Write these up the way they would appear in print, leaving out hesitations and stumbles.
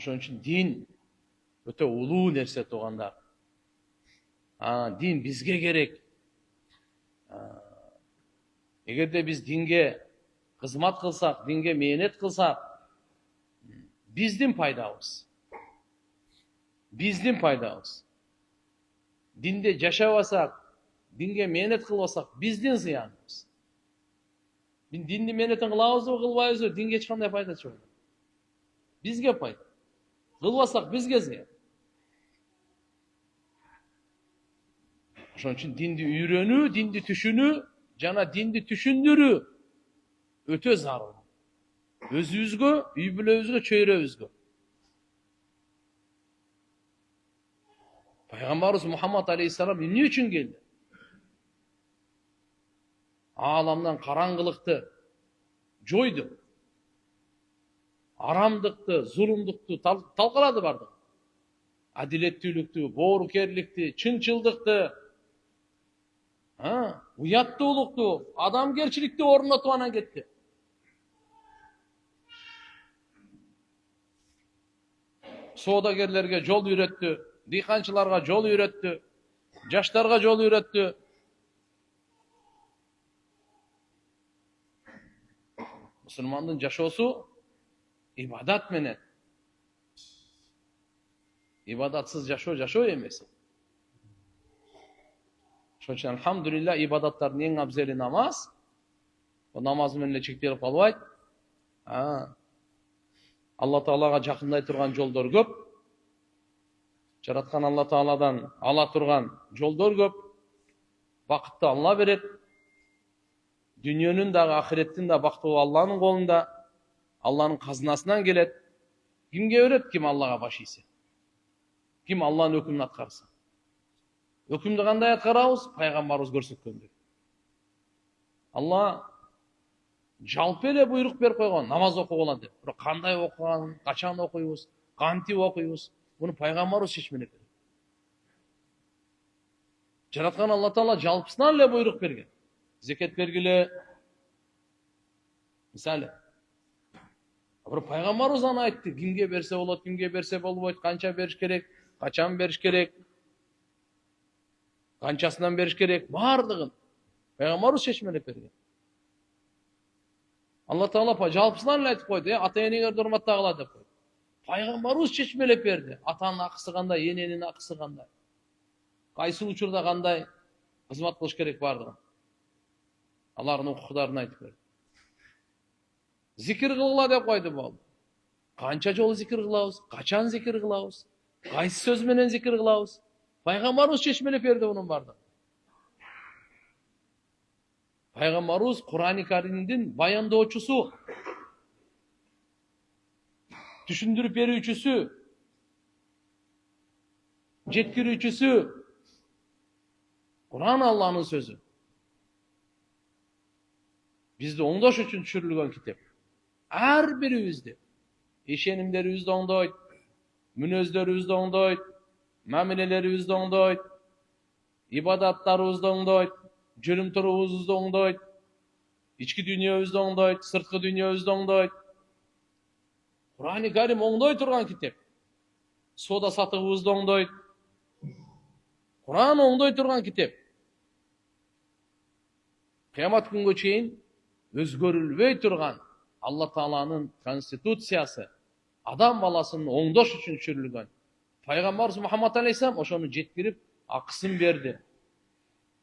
Ошон үчүн дин өтө улуу нерсе туугандар. Дин бизге керек. Эгерде биз динге кызмат кылсак, динге мээнет кылсак, биздин пайдабыз. Биздин пайдабыз. Динде жашабасак, динге мээнет кылбасак, биздин зыяныбыз. Динди мээнетин кылабызбы, кылбайбызбы, динге эч кандай пайда жок. Бизге пайда. Кылбасак бизге зыян. Ошон үчүн динди үйрөнүү, динди түшүнүү жана динди түшүндүрүү өтө зарыл. Өзүбүзгө, үй бүлөбүзгө, чөйрөбүзгө. Пайгамбарыбыз Мухаммад алейхиссалам эмне үчүн келди? Ааламдан караңгылыкты жойду. Арамдыкты, зулумдукту талкалады барды. Адилеттүүлүктү, боорукерликти, чынчылдыкты, уяттуулукту, адамгерчиликти орнотуп анан кетти. Соодагерлерге жол үйрөттү, дыйканчыларга жол үйрөттү, жаштарга жол үйрөттү. Мусулмандын жашоосу ибадат менен. Ибадатсыз жашоо эмес. Ошон үчүн алхамдулилла ибадаттардын эң абзели намаз. Намаз менен эле чектелип калбайт. Алла Таалага жакындай турган жолдор көп. Жараткан Алла Тааладан ала турган жолдор көп. Бакытты Алла берет. Дүйнөнүн дагы ахиреттин да бактуу Алланын колунда. Алланын казынасынан келет. Кимге берет? Ким Аллага баш ийсе. Ким Алланын өкүмүн аткарса. Өкүмдү кандай аткарабыз? Пайгамбарыбыз көрсөткөндөй. Алла жалпы эле буйрук берип койгон, намаз окугула деп. Бирок кандай окуган, качан окуйбуз, кантип окуйбуз, буну пайгамбарыбыз чечмелеп берет. Жараткан Алла Таала жалпысынан эле буйрук берген. Зекет бергиле. Мисалы. Бирок пайгамбарыбыз аны айтты, кимге берсе болот, кимге берсе болбойт, канча бериш керек, качан бериш керек, канчасынан бериш керек, бардыгын пайгамбарыбыз чечмелеп берген. Алла Таала жалпысынан эле айтып койду, ата энеңерди урматтагыла деп койду. Пайгамбарыбыз чечмелеп берди. Атанын акысы кандай, эненин акысы кандай, кайсы учурда кандай кызмат кылыш керек бардыгын. Алардын укуктарын айтып берди. Зикир кылгыла деп койду болду. Канча жолу зикир кылабыз, качан зикир кылабыз, кайсы сөз менен зикир кылабыз? Пайгамбарыбыз чечмелеп берди мунун бардыгын. Пайгамбарыбыз Кур'ан-ы Каримдин баяндоочусу, түшүндүрүп берүүчүсү, жеткирүүчүсү. Кур'ан Алланын сөзү. Бизди оңдош үчүн түшүрүлгөн китеп. Ар бирибизди ишенимдерибизди оңдойт, мүнөздөрүбүздү оңдойт, мамилелерибизди оңдойт, ибадаттарыбызды оңдойт, жүрүм турубузду оңдойт, ички дүйнөбүздү оңдойт, сырткы дүйнөбүздү оңдойт. Кур'ан-ы Карим оңдой турган китеп. Соода сатыгыбызды оңдойт. Кур'ан оңдой турган китеп. Кыямат күнгө чейин өзгөрүлбөй турган Алла Тааланын конституциясы, адам баласын оңдош үчүн түшүрүлгөн. Пайгамбарыбыз Мухаммад алейхиссалам ошону жеткирип, акысын берди.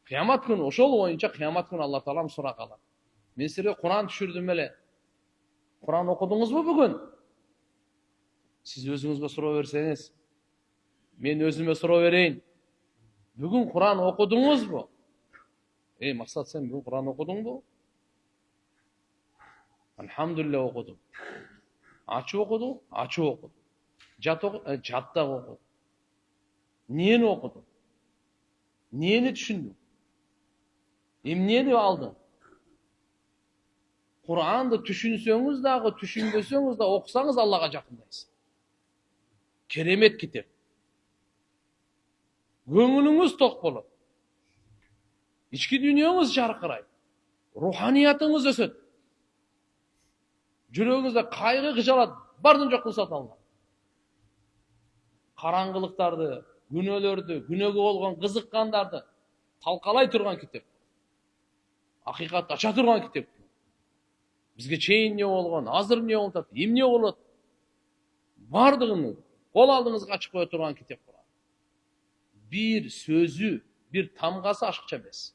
Кыямат күнү ошол боюнча кыямат күнү Алла Таалам сурак алат. Мен силерге Кур'ан түшүрдүм эле. Кур'ан окудуңузбу бүгүн? Сиз өзүңүзгө суроо берсеңиз, мен өзүмө суроо берейин. Бүгүн Кур'ан окудуңузбу? Максат, сен бүгүн Кур'ан окудуңбу? Алхамдулилля окудум. Ачып окудум? Ачып окудум. Жаттап окудум. Эмнени окудум? Эмнени түшүндүм? Эмнени алдың? Кур'анды түшүнсөңүз дагы, түшүнбөсөңүз да окусаңыз Аллага жакындайсыз. Керемет китеп. Көңүлүңүз ток болот. Ички дүйнөңүз жаркырайт. Руханиятыңыз өсөт. Жүрөгүңүздө кайгы кыжалат бардын жок кылып сата алган. караңгылыктарды, күнөөлөрдү, күнөөгө болгон кызыккандарды талкалай турган китеп. Акыйкатты ача турган китеп. Бизге чейин эмне болгон, азыр эмне болуп атат, эмне болот? Бардыгын кол алдыңызга ачып кое турган китеп Кур'ан. Bir сөзү, bir тамгасы ашыкча эмес.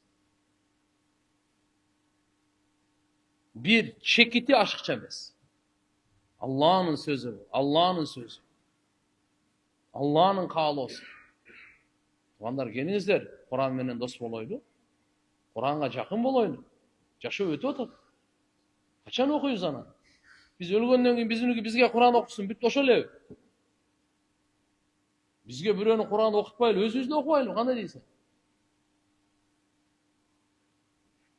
Bir чекити ашыкча эмес. Алланын сөзү, Алланын сөзү. Алланын каалоосу. Туугандар, келиңиздер, Кур'ан менен дос болойлу. Кур'анга жакын болойлу. Жашоо өтүп атат. Качан окуйбуз аны? Биз өлгөндөн кийин биздики бизге Кур'ан окусун, бүт ошол эле. Бизге бирөөнү Кур'ан окутпайлы, өзүбүз да окубайлы, кандай дейсиң?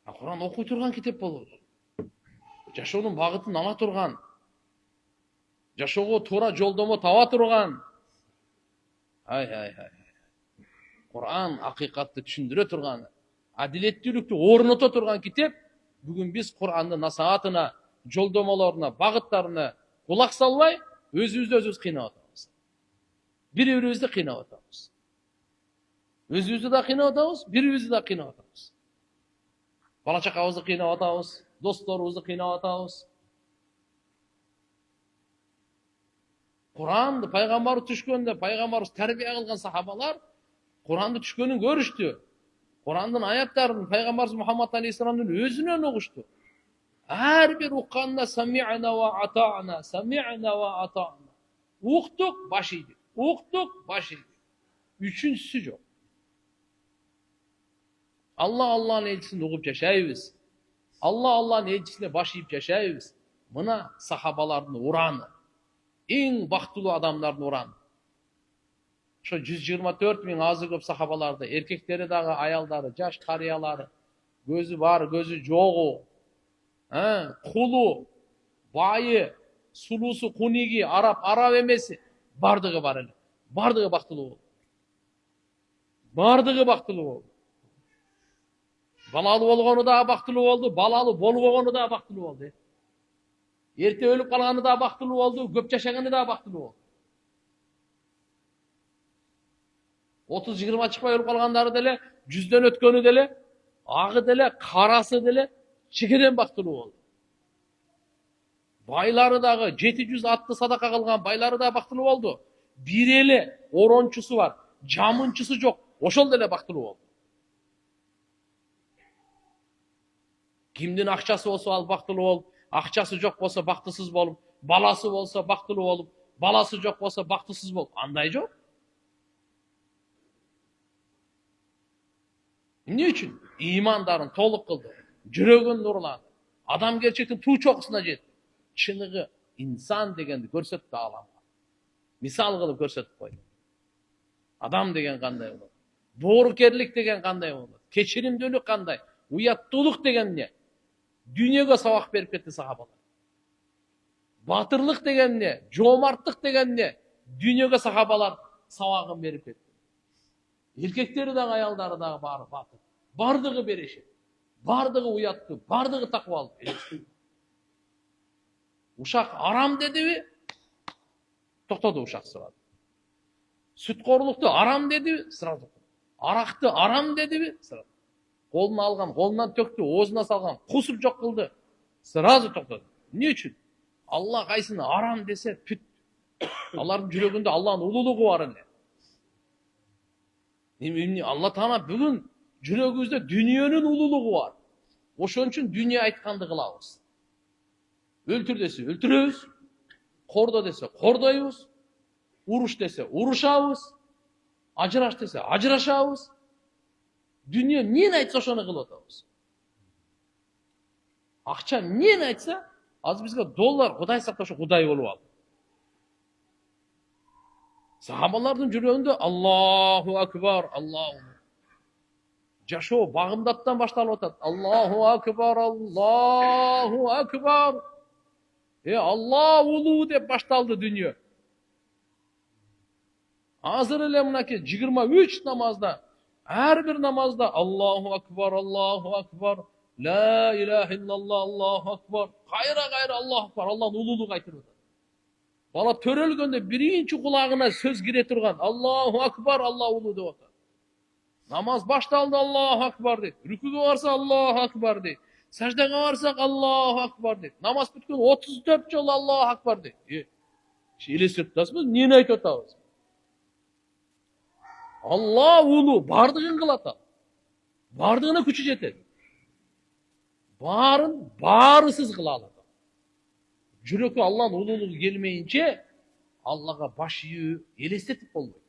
Кур'ан окуй турган китеп болот. Жашоонун багытын ала турган, жашоого туура жолдомо таба турган. Кур'ан акыйкатты түшүндүрө турган, адилеттүүлүктү орното турган китеп. Бүгүн биз Кур'андын насаатына, жолдомолоруна, багыттарына кулак салбай, өзүбүздү өзүбүз кыйнап атабыз. Бири-бирибизди кыйнап атабыз. Өзүбүздү да кыйнап атабыз, бири-бирибизди да кыйнап атабыз. Бала чакабызды кыйнап атабыз, досторубузду кыйнап атабыз. Куранды пайгамбар түшкөндө, пайгамбарыбыз тарбия кылган сахабалар Куранды түшкөнүн көрүштү. Курандын аяттарын пайгамбарыбыз Мухаммад алейхиссаламдын өзүнөн угушту. Ар бир укканда сами'на ва атa'на, сами'на ва атa'на. Уктук, баш ийдик. Уктук, баш ийдик. Үчүнчүсү жок. Алланын элчисин угуп жашайбыз. Алланын элчисине баш ийип жашайбыз. Мына сахабалардын ураны. Эң бактылуу адамдардын ураны. Ошо 124 миң азы көп сахабаларды, эркектери дагы, аялдары, жаш карыялары, көзү бар, көзү жогу, кулу, байы, сулуусу, куниги, араб эмеси, бардыгы бар эле. Бардыгы бактылуу болду. Бардыгы бактылуу болду. Балалуу болгону да бактылуу болду, балалуу болбогону да бактылуу болду. Эрте өлүп калганы да бактылуу болду, көп жашаганы да бактылуу болду. 30-20 чыкпай өлүп калгандары деле, 100дөн өткөнү деле, агы деле, карасы деле чекеден бактылуу болду. Байлары дагы 700 атты садака кылган байлары да бактылуу болду. Бир эле орончусу бар, жамынчысы жок, ошол деле бактылуу болду. Кимдин акчасы болсо ал бактылуу болуп, акчасы жок болсо бактысыз болуп, баласы болсо бактылуу болуп, баласы жок болсо бактысыз болуп, андай жок. Эмне үчүн? Имандарын толук кылды, жүрөгүн нурлады, адамгерчиликтин туу чокусуна жетти. Чыныгы инсан дегенди көрсөттү аламга. Мисал кылып көрсөтүп койду. Адам деген кандай болот? Боорукерлик деген кандай болот? Кечиримдүүлүк кандай? Уяттуулук деген эмне? Дүйнөгө сабак берип кетти сахабалар. Батырлык деген эмне? Жоомарттык деген эмне? Дүйнөгө сахабалар сабагын берип кетти. Эркектери дагы, аялдары дагы баары батыр. Бардыгы берешет. Бардыгы уяттуу, бардыгы такыбалуу. Ушак арам дедиби? Токтоду ушак сурады. Сүткорлукту арам дедиби? Сразу. Аракты арам дедиби? Сразу. Колуна алган, колунан төктү, оозуна салган, кусуп жок кылды. Сразу токтоду. Эмне үчүн? Алла кайсыны арам десе, бүт. Алардын жүрөгүндө Алланын улуулугу бар эле. Алла Таала бүгүн жүрөгүбүздө дүйнөнүн улуулугу бар. Ошон үчүн дүйнө айтканды кылабыз. Өлтүр десе өлтүрөбүз, кордо десе кордойбуз, уруш десе урушабыз, ажыраш десе ажырашабыз. Дүйнө эмнени айтса ошону кылып атабыз. Акча эмнени айтса, азыр бизге доллар Кудай сакташы Кудай болуп алды. Сахабалардын жүрөгүндө Аллаху акбар, Аллаху. Жашоо багымдаттан башталып атат. Аллаху акбар, Аллаху акбар. Алла улуу деп башталды дүйнө. Азыр эле мынакей 23 намазда, ар бир намазда Аллаху акбар, Аллаху акбар, ла илаха иллаллах, Аллаху акбар. Кайра Аллаху акбар, Алланын улуулугун айтып атат. Bala törөлгөндө birinchi kulağına söz kire turgan Allahu Akbar, Allah ulu деп атат. Namaz baştaldı, Allahu Akbar deydi. Rüküge varsa Allahu Akbar deydi. Secdege varsak Allahu Akbar deydi. Namaz bitken 34 жолу Allahu Akbar deydi. Elestirip turasызбы? Нени айтып атабыз? Allah ulu, bardığın kılat al. Bardığına күчү жетет. Barısız kıla alады. Жүрөккө Алланын улуулугу келмейинче Аллага баш ийүү элестетип болбойт.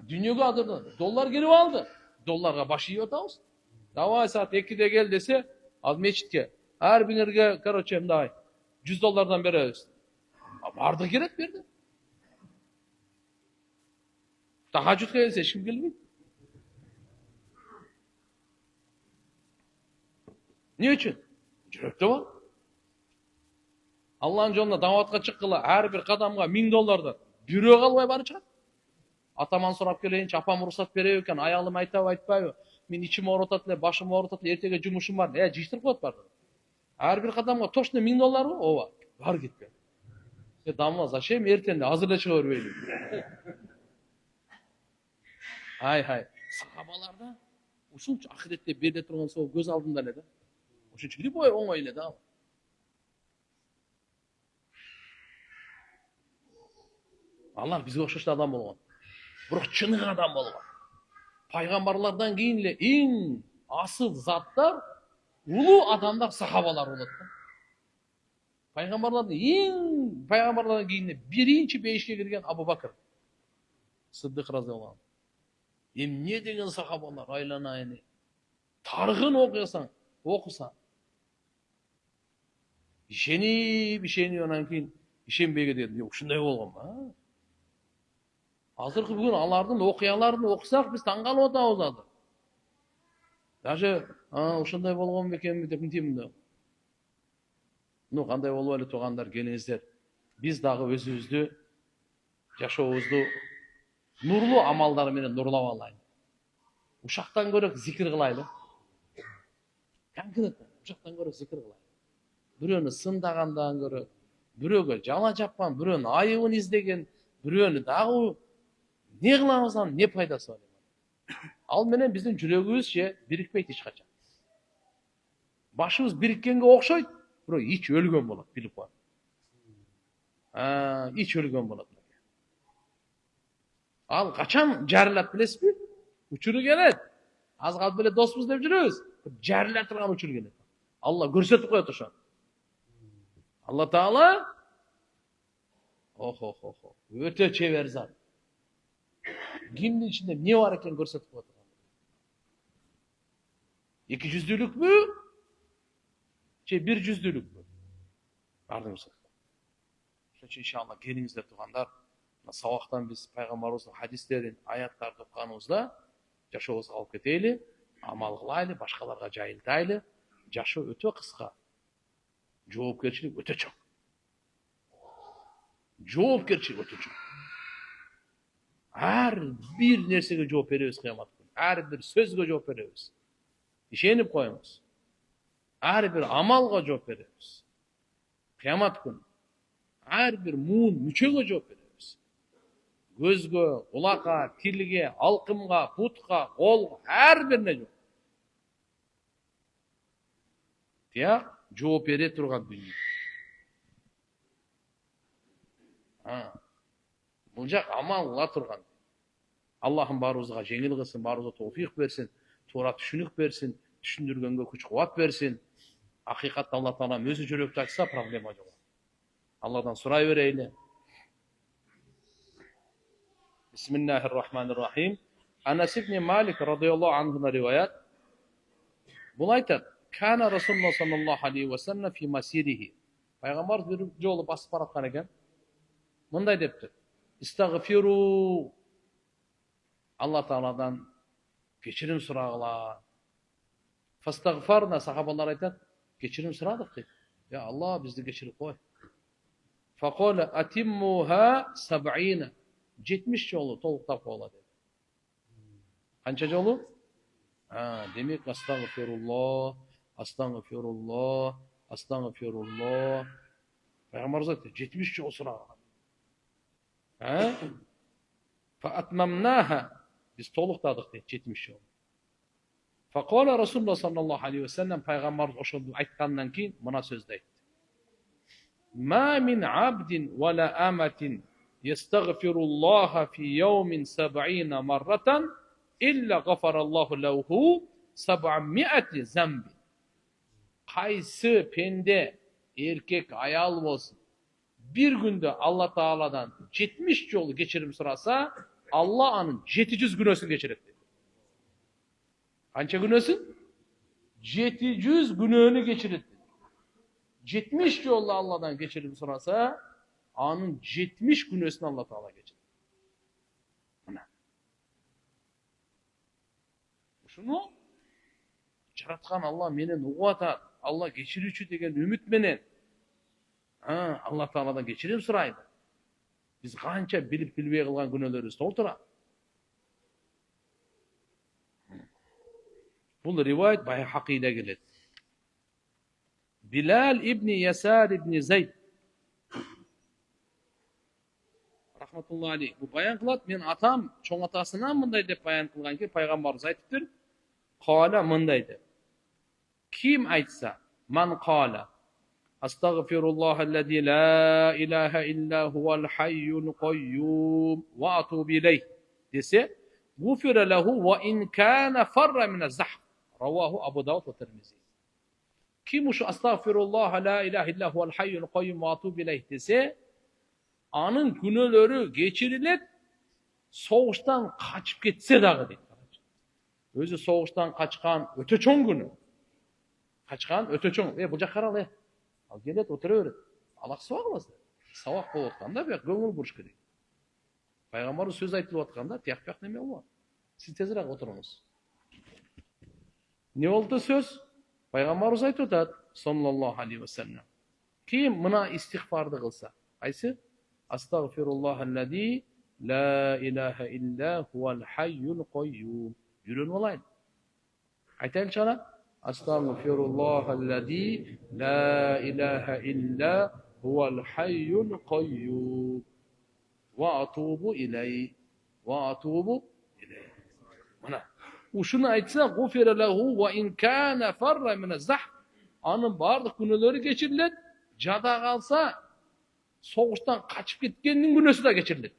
Дүйнөгө азыр доллар келип алды. Долларга баш ийип атабыз. Давай саат 2'de gel dese, az мечитке, ар биңерге, короче, мындай $100 беребиз. Барды керек берди. Tahajjudga келсе эч ким келбейт. Не үчүн? Жүрөктө бар. Алланын жолуна даватка чыккыла ар бир кадамга $1000. Бирөө калбай бары чыгат. Атаман сурап келейинчи, апам уруксат береби экен, аялым айтабы, айтпайбы? Мен ичим оорутат эле, башым оорутат эле, эртеге жумушум бар. Жыйыштырып коет барды. Ар бир кадамга точно $1000 ооба, бар кеткен. Дамла, зачем эртең азыр эле чыга бербейли? Ай, сахабаларда ушунча ахиретте берде турган соо көз алдында эле да. Ушунча любой оңой эле да. Алар бизге окшош адам болгон. Бирок чыныгы адам болгон. Пайгамбарлардан кийин эле эң асыл заттар, улуу адамдар сахабалар болот да. Пайгамбарлардан кийин биринчи бейишке кирген Абу Бакр Сыддык разыяллаху анху. Эмне деген сахабалар, айланайын. Тарыхын окусаң. Ишени анан кийин ишенбейге дедим. Жок, ушундай болгонбу? Азыркы бүгүн алардын окуяларын окусак, биз таң калып атабыз азыр. Даже ушундай болгон бекенби деп мынтейм да. Кандай болуп эле тургандар, келиңиздер. Биз дагы өзүбүздү, жашообузду нурлуу амалдар менен нурлап алайлы. Ушактан көрө зикир кылайлы. Конкретно ушактан көрө зикир кылайлы. Бирөөнү сындагандан көрө, бирөөгө жала жапкан, бирөөнүн айыбын издеген, бирөөнү дагы не кыламыздан не пайдасы бар? Ал менен биздин жүрөгүбүз бирикпейт эч качан. Башыбыз бириккенге окшойт, бирок ич өлгөн болот, билип коюң. Ич өлгөн болот. Ал качан жарылат билесизби? Учуру келет. Аз калып эле доспуз деп жүрөбүз. Жарыла турган учур келет. Алла көрсөтүп коет ошону. Алла Таала өтө чебер зат. Кимдин ичинде эмне бар экен көрсөтүп коет. Эки жүздүүлүкпү? Бир жүздүүлүкпү? Бардыңыз. Ошон иншалла келиңиздер туугандар. Сабактан биз пайгамбарыбыздын хадистерин, аяттарды окуганыбызда жашообузга алып кетели, амал кылайлы, башкаларга жайылтайлы. Жашоо өтө кыска. Жоопкерчилик өтө чоң. Ар бир нерсеге жооп беребиз кыямат күнү. Ар бир сөзгө жооп беребиз. Ишенип коюңуз. Ар бир амалга жооп беребиз. Кыямат күнү. Ар бир муун мүчөгө жооп беребиз. Көзгө, кулакка, тилге, алкымга, бутка, колго, ар бирине жооп. Тияк жооп бере турган дүйнө. Бул жак амал кыла турган. Аллахым баарыбызга жеңил кылсын, баарыбызга товфик берсин, туура түшүнүк берсин, түшүндүргөнгө күч-кубат берсин. Акыйкатта Алла Таала өзү жүрөктү ачса, проблема жок. Алладан сурай берейли. Бисмиллахир-рахманир-рахим. Анас ибн Малик радıyallahu anhu'dan rivayet. Bunu aytат. Kana Rasulullah sallallahu aleyhi ve sellem fi masirihi. Peygamber bir жолу басып бараткан экен. Мындай депти. Истагфиру. Алла Тааладан кечирим сурагыла. Фастагфарна, сахабалар айтат, кечирим сурадык дейт. Я Алла, бизди кечирип кой. Факола атиммуха 70. 70 жолу толуктап койгула dedi. Канча жолу? Демек астагфируллах, астагфируллах, астагфируллах. Peygamberimiz aytdı, 70 jol suragan. Ha? Fa atmamnaha. Biz toluqtadık deydi 70 jol. Faqala Rasulullah sallallahu aleyhi ve sellem Peygamberimiz oşoldu aytkandan keyin mına sözde aytdı. Ma min abdin ve la amatin yestagfirullaha fi yawmin 70 marratan illa gafarallahu lehu 700 zambi. Kaysı pende erkek ayal olsun. Bir günde Allah Teala'dan 70 yolu geçirim sırasa Allah onun 700 günösünü geçirir. Kança günösün? 700 günöünü geçirir. 70 yolla Allah'dan geçirim sırasa onun 70 günösünü Allah Teala geçirir. Şunu yaratkan Allah menen uğatar. Allah geçirүүчү деген ümit menen. Allah Teala'dan geçirim sıraydı. Biz kança bilip bilbey kılgan günölerimiz толтура. Bu rivayet Bayhaki'de gelir. Bilal İbni Yasar İbni Zeyd rahmetullahi aleyh bu bayan kılat, men atam çoğun atasından mınday dep bayan kılgan ki Peygamberimiz aytıptır. Kala mındaydı. Kim aytsa, man kala Estağfirullahellezî la ilahe illa huvel hayyul kayyum ve atubu ileyh dese gufire lehu ve in kana farra min az-zahm. Ravahu Abu Davud ve Tirmizi. Kim şu estağfirullah la ilahe illa huvel hayyul kayyum ve atubu ileyh dese anın günahları geçirilir, soğuştan kaçıp getse dağı deydi. Özü soğuştan kaçkan öte çoğun günü. Kaçkan öte çoğun. Bu cakaralı. Al gelet oturuyor. Allah savak olasın. Savak bol otqanda bir göңül buruş керек. Peygamberimiz söz aytılıp otqanda tiyak neme olma. Siz tezirek oturunuz. Ne oldu söz? Peygamberimiz aytıyor sallallahu aleyhi ve sellem. Kim mına istiğfardı kılsa? Aysi? Estağfirullahellezî la ilahe illa huvel hayyul kayyum. Yürün olayın. Aytayım sana. Estağfirullahellezî la ilahe illa huvel hayyul kayyum. Ve atubu ileyh. Ve atubu ileyh. Bana. Uşunu aytsa gufire lehu ve in kana farra min az-zahm. Anın bardık günahları geçirilir. Jada kalsa soğuştan kaçıp gitkeninin günösü de geçirilir.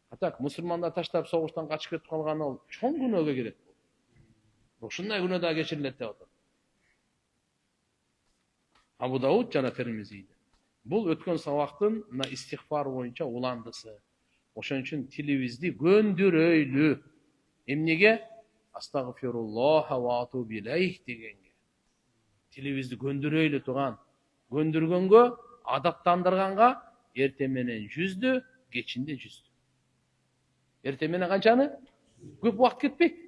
Hatta Müslümanlar taşlap soğuştan kaçıp ketip kalgan ol çoğun günöge girer. Ошундай күнөө да кечирилет деп атат. Abu Davud жана Tirmizi'de. Бул өткөн сабактын мына истихфар боюнча уландысы. Ошон үчүн тилибизди көндүрөйлү. Эмнеге? Астагфируллаха ва атубу илейх дегенге. Тилибизди көндүрөйлү турган. Көндүргөнгө, адаттандырганга эрте менен 100дү, кечинде 100дү. Эрте менен канчаны? Көп убакыт кетпейт.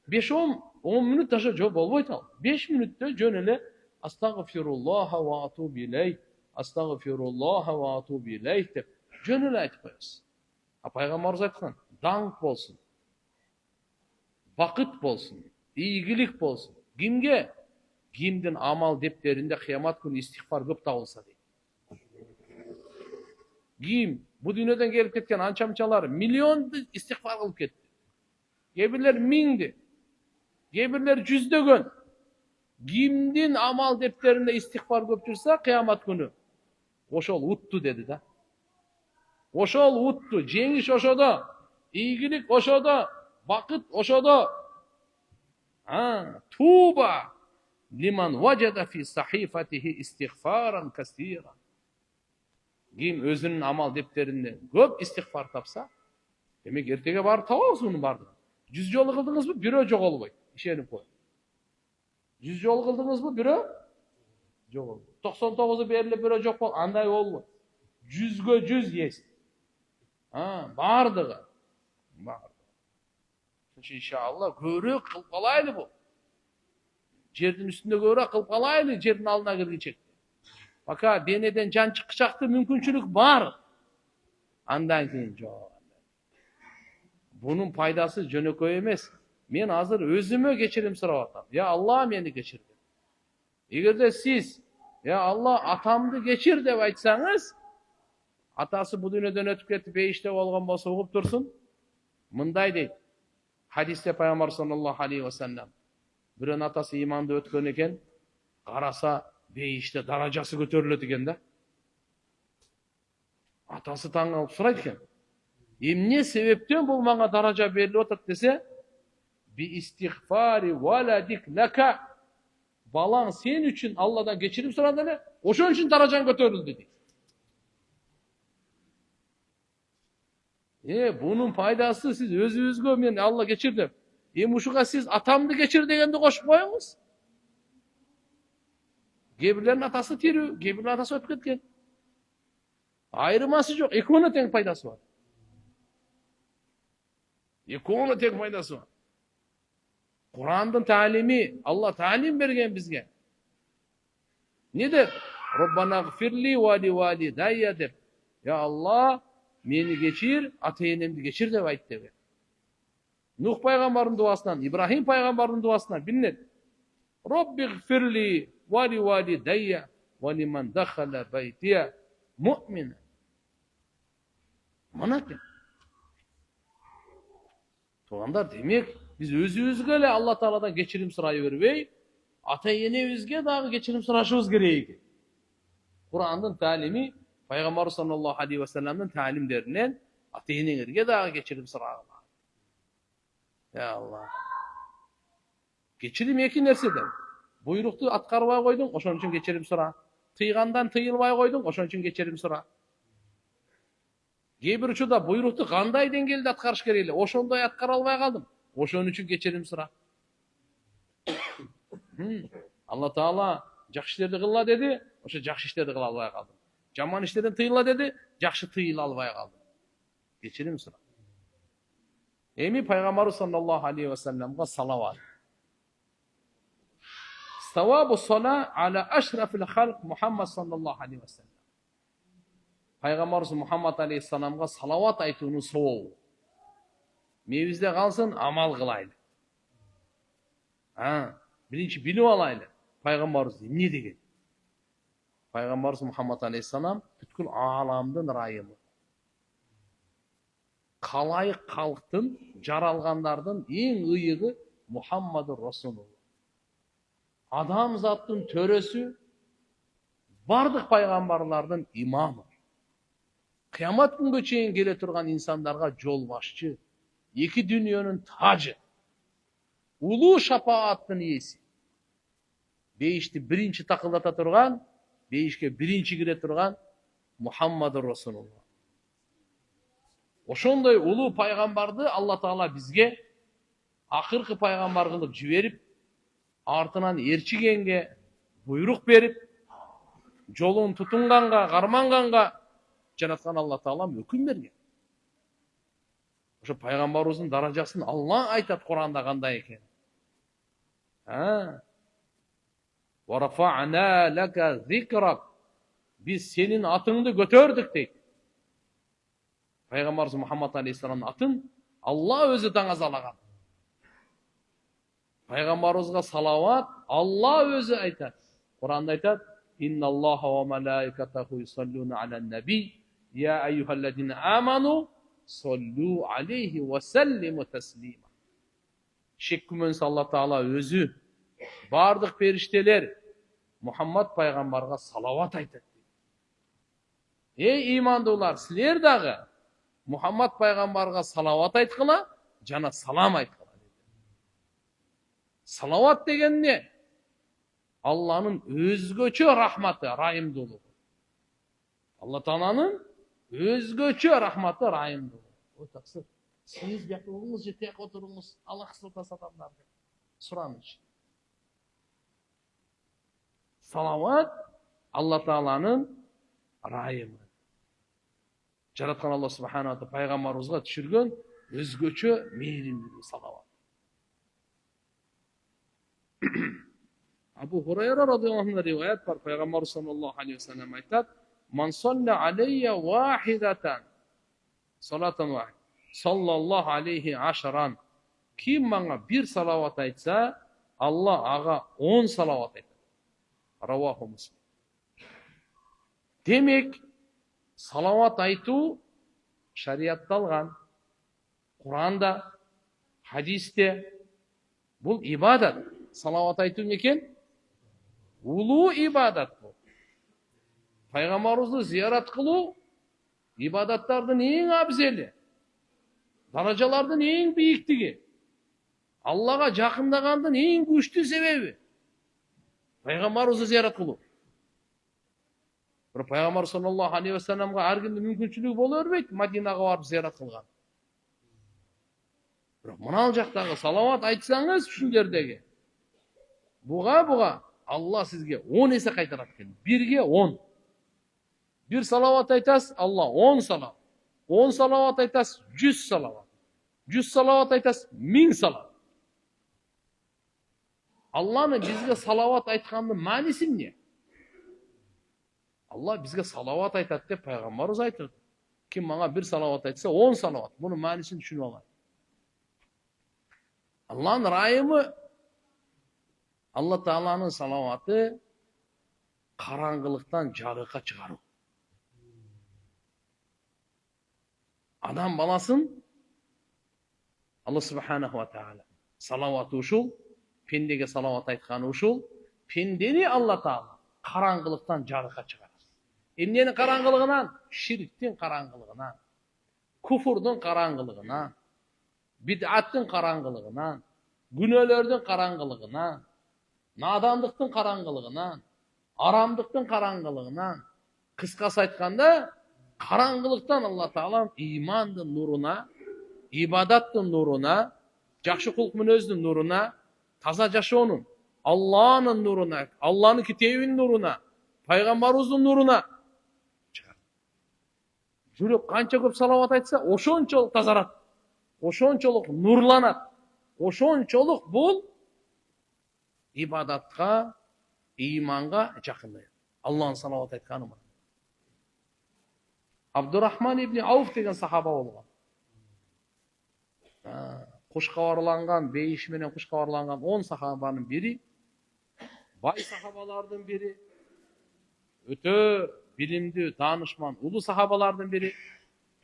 5-10 minut taşa job olmaydı. 5 minutta jönele Estağfirullah ve atubu ileyh. Estağfirullah ve atubu ileyh dep jönele aytıp koyasız. Peygamberimiz aytkan, dank bolsun. Vakıt bolsun. İyigilik bolsun. Kimge? Kimdin amal depterinde kıyamet günü istiğfar köp tabılsa deydi. Kim? Bu dünyadan gelip ketken ançamçalar milyon istiğfar kılıp ketdi. Gebirler 1000'di. Gebirler 100'dөгөн. Kimdin amal defterinde istiğfar köpçürse kıyamet günü. Oşol uttu dedi da. Oşol uttu. Cengiş oşoda. İyigilik oşoda. Vakıt oşoda. Tuba liman vaceda fi sahifatihi istiğfaran kasiran. Kim özünün amal defterinde köp istiğfar tapsa, demek ertege barıp tababız bunu bardı. 100 jol kıldınız mı? Biri jok olbay. İşenip koy. 100 jol kıldınız mı? Biri jok olbay. 99'u berilip biri jok ol. Anday olbay. 100'gö 100 yes. Bardığı. Bardığı. İnşallah görü kılıp kalaylı bu. Жердин üstünde görü kılıp kalaylı. Жердin alına girgecek. Baka deneden can çıkacaktı mümkünçülük var. Andan keyin jok. Bunun paydası jönököy emes. Men hazır özüme geçirim surap atam. Ya Allah meni geçirdi. Egerde siz Ya Allah atamdı geçir деп айтсаңыз, атасы bu дүниеден өтіп кетіп бейіште болған болса ұғып тұрсын. Мындай дейді. Хадисте пайғамбар саллаллаху алейхи уассалам. Біреудің атасы иманды өткен екен, қараса бейіште даражасы көтеріледі екен да. Атасы таңғалып сұрайды екен. Емне себептен бұл маңа даража беріліп отыр десе, би истигфари валадик лака. Балаң сен үшін Алладан кешірім сұрады эле, ошон үшін даражаң көтерілді дейді. Bunun пайдасы сіз өзіңізге мен Алла кешір деп. Ушуга сіз атамды кешір дегенди кошуп коюңуз. Кейбірлердің атасы тирүү, кейбірлердің атасы өтүп кеткен. Айырмасы жоқ, экөөнүн тең пайдасы бар. Экөөнүн тең пайдасы бар. Курандын таалими, Алла таалим берген бизге. Не деп? Роббана гфирли вали валидайя деп. Я Алла, мени кечир, ата-энемди кечир деп айт деп. Нух пайгамбардын дуасынан, Ибрахим пайгамбардын дуасынан билинет. Робби гфирли вали валидайя вали ман дахала байтия муъмина. Мына кен. Туғандар, демек, biz өзүбүзгө эле Алла Тааладан кечирим сурай бербей, ата-энебизге дагы кечирим сурашыбыз керек экен. Курандын таалими, пайгамбар саллаллаху алейхи вассаламдын таалимдеринен ата-энеңерге дагы кечирим сурагыла. Ya Allah. Кечирим эки нерседен. Буйрукту аткарбай койдуң, ошон үчүн кечирим сура. Тыйгандан тыйылбай койдуң, ошон үчүн кечирим сура. Кээ бир учурда буйрукту кандай деңгээлде аткарыш керек эле, ошондой аткара албай калдым. Ошон үчүн кечирим сура. Алла Таала жакшы иштерди кылла деди, ошо жакшы иштерди кыла албай калдым. Жаман иштерден тыйыла деди, жакшы тыйыла албай калдым. Кечирим сура. Эми пайгамбар саллаллаху алейхи вассаламга салават. Ставабу сала аля ашрафил халк Мухаммад саллаллаху алейхи вассалам. Пайгамбар Мухаммад алейхиссаламга салават айтуунун сообу. Мебизде калсын, амал кылайлы. Биринчи билип алайлы. Пайгамбарыбыз эмне деген? Пайгамбарыбыз Мухаммад алейхиссалам бүткүл ааламдын райымы. Калайык калктын, жаралгандардын эң ыйыгы Мухаммаdur Расулулlah. Адамзаттын төрөсү, бардык пайгамбарлардын имамы. Кыямат күнгө чейин келе турган инсандарга жол башчы, эки дүйнөнүн тажы, улуу шапааттын ээси. Бейишти биринчи такылдата турган, бейишке биринчи кире турган Мухаммаdur Расулулlah. Ошондой улуу пайгамбарды Алла Таала бизге акыркы пайгамбар кылып жиберип, артынан ээрчигенге буйрук берип, жолун тутунганга, карманганга жараткан Алла Таала өкүм берген. Ошо пайгамбарыбыздын даражасын Алла айтат Куранда кандай экен. Ва рафа'на лака зикрак. Биз сенин атыңды көтөрдүк дейт. Пайгамбарыбыз Мухаммад алейхиссаламдын атын Алла өзү таңазалаган. Пайгамбарыбызга салават Алла өзү айтат. Куранда айтат: "Инналлаха ва малаикатаху юсаллуна алан наби, я айюхаллазина аману саллу алейхи ва саллиму таслима." Шек күмөнсүз Алла Таала өзү, бардык периштелер Мухаммад пайгамбарга салават айтат. Эй имандуулар, силер дагы Мухаммад пайгамбарга салават айткыла, жана салам айткыла. Салават деген не? Алланын өзгөчө рахматы, райымдуулугу. Алла Тааланын өзгөчө рахматы, райымдуулугу. Ой таксыр, сиз бияка болуңуз же тияка отуруңуз, Аллах сылтаса адамдарды сураныч. Салават Алла Тааланын райымы. Жараткан Алла субхана ва таала пайгамбарыбызга түшүргөн өзгөчө мээримдүүлүгү салават. Абу Хурайра радıyallahu anh rivayet var. Peygamber sallallahu aleyhi ve sellem aytat: "Man salla aleyye vahidatan salatan vahid sallallahu aleyhi aşaran." Kim bana bir salavat aytsa, Allah ağa 10 salavat aytar. Ravahu Muslim. Демек, салауат айту шариатталған. Құранда, хадисте бұл ибадат. Салауат айту не екен? Улу ибадат бұл. Пайғамбарымызды зиярат қылу ибадаттардың ең абзелі, даражалардың ең биіктігі, Аллаға жақындағандың ең күшті себебі пайғамбарымызды зиярат қылу. Бір пайғамбар саллаллаху алейхи ва салламға әркімде мүмкіншілігі бола бермейді, Мадинаға барып зиярат қылған. Бірақ мынау жақтағы салауат айтсаңыз үшін жердегі бұға Алла сізге 10 есе қайтарады екен. Бірге 10. Bir salavat aytas, Allah 10 salavat. 10 salavat aytas, 100 salavat. 100 salavat aytas, 1000 salavat. Allah'ın bizge salavat aytkanının manisi ne? Allah bizge salavat aytat dep Peygamberimiz aytırdı. Kim bana bir salavat aytsa 10 salavat. Bunun manisini düşünüp alay. Allah'ın rayımı, Allah Teala'nın salavatı karangılıktan jarıkka çıkarı. Adam balasın Allah subhanahu wa ta'ala salavatı uşul, pendege salavat aytkanı uşul, pendeni Allah Teala karangılıktan jarıkka çıkarır. Emnenin karangılığından? Şirktin karangılığından, kufurdun karangılığından, bid'attın karangılığından, günölerдің karangılığından, nadanlıktın karangılığından, aramlıktın karangılığından, kıskası aytkanda karangılıktan Allah Teala imandın nuruna, ibadattın nuruna, жақшы құлық мінөздің nuruna, таза жашоонун, Allah'ın nuruna, Allah'ın kitabının nuruna, Peygamberimizdin nuruna çıkar. Жүрек қанша көп салават айтса, ошончолук тазарат, ошончолук нурланат, ошончолук бул ибадатка, иманга жакындайт. Allah'ın салават айтканы мына. Абдурахман ибн Ауф деген сахаба болгон. Кушкабарланган, бейиши менен кушкабарланган 10 сахабанын бири, бай сахабалардын бири, өтө билимдүү, таанышман, улуу сахабалардын бири.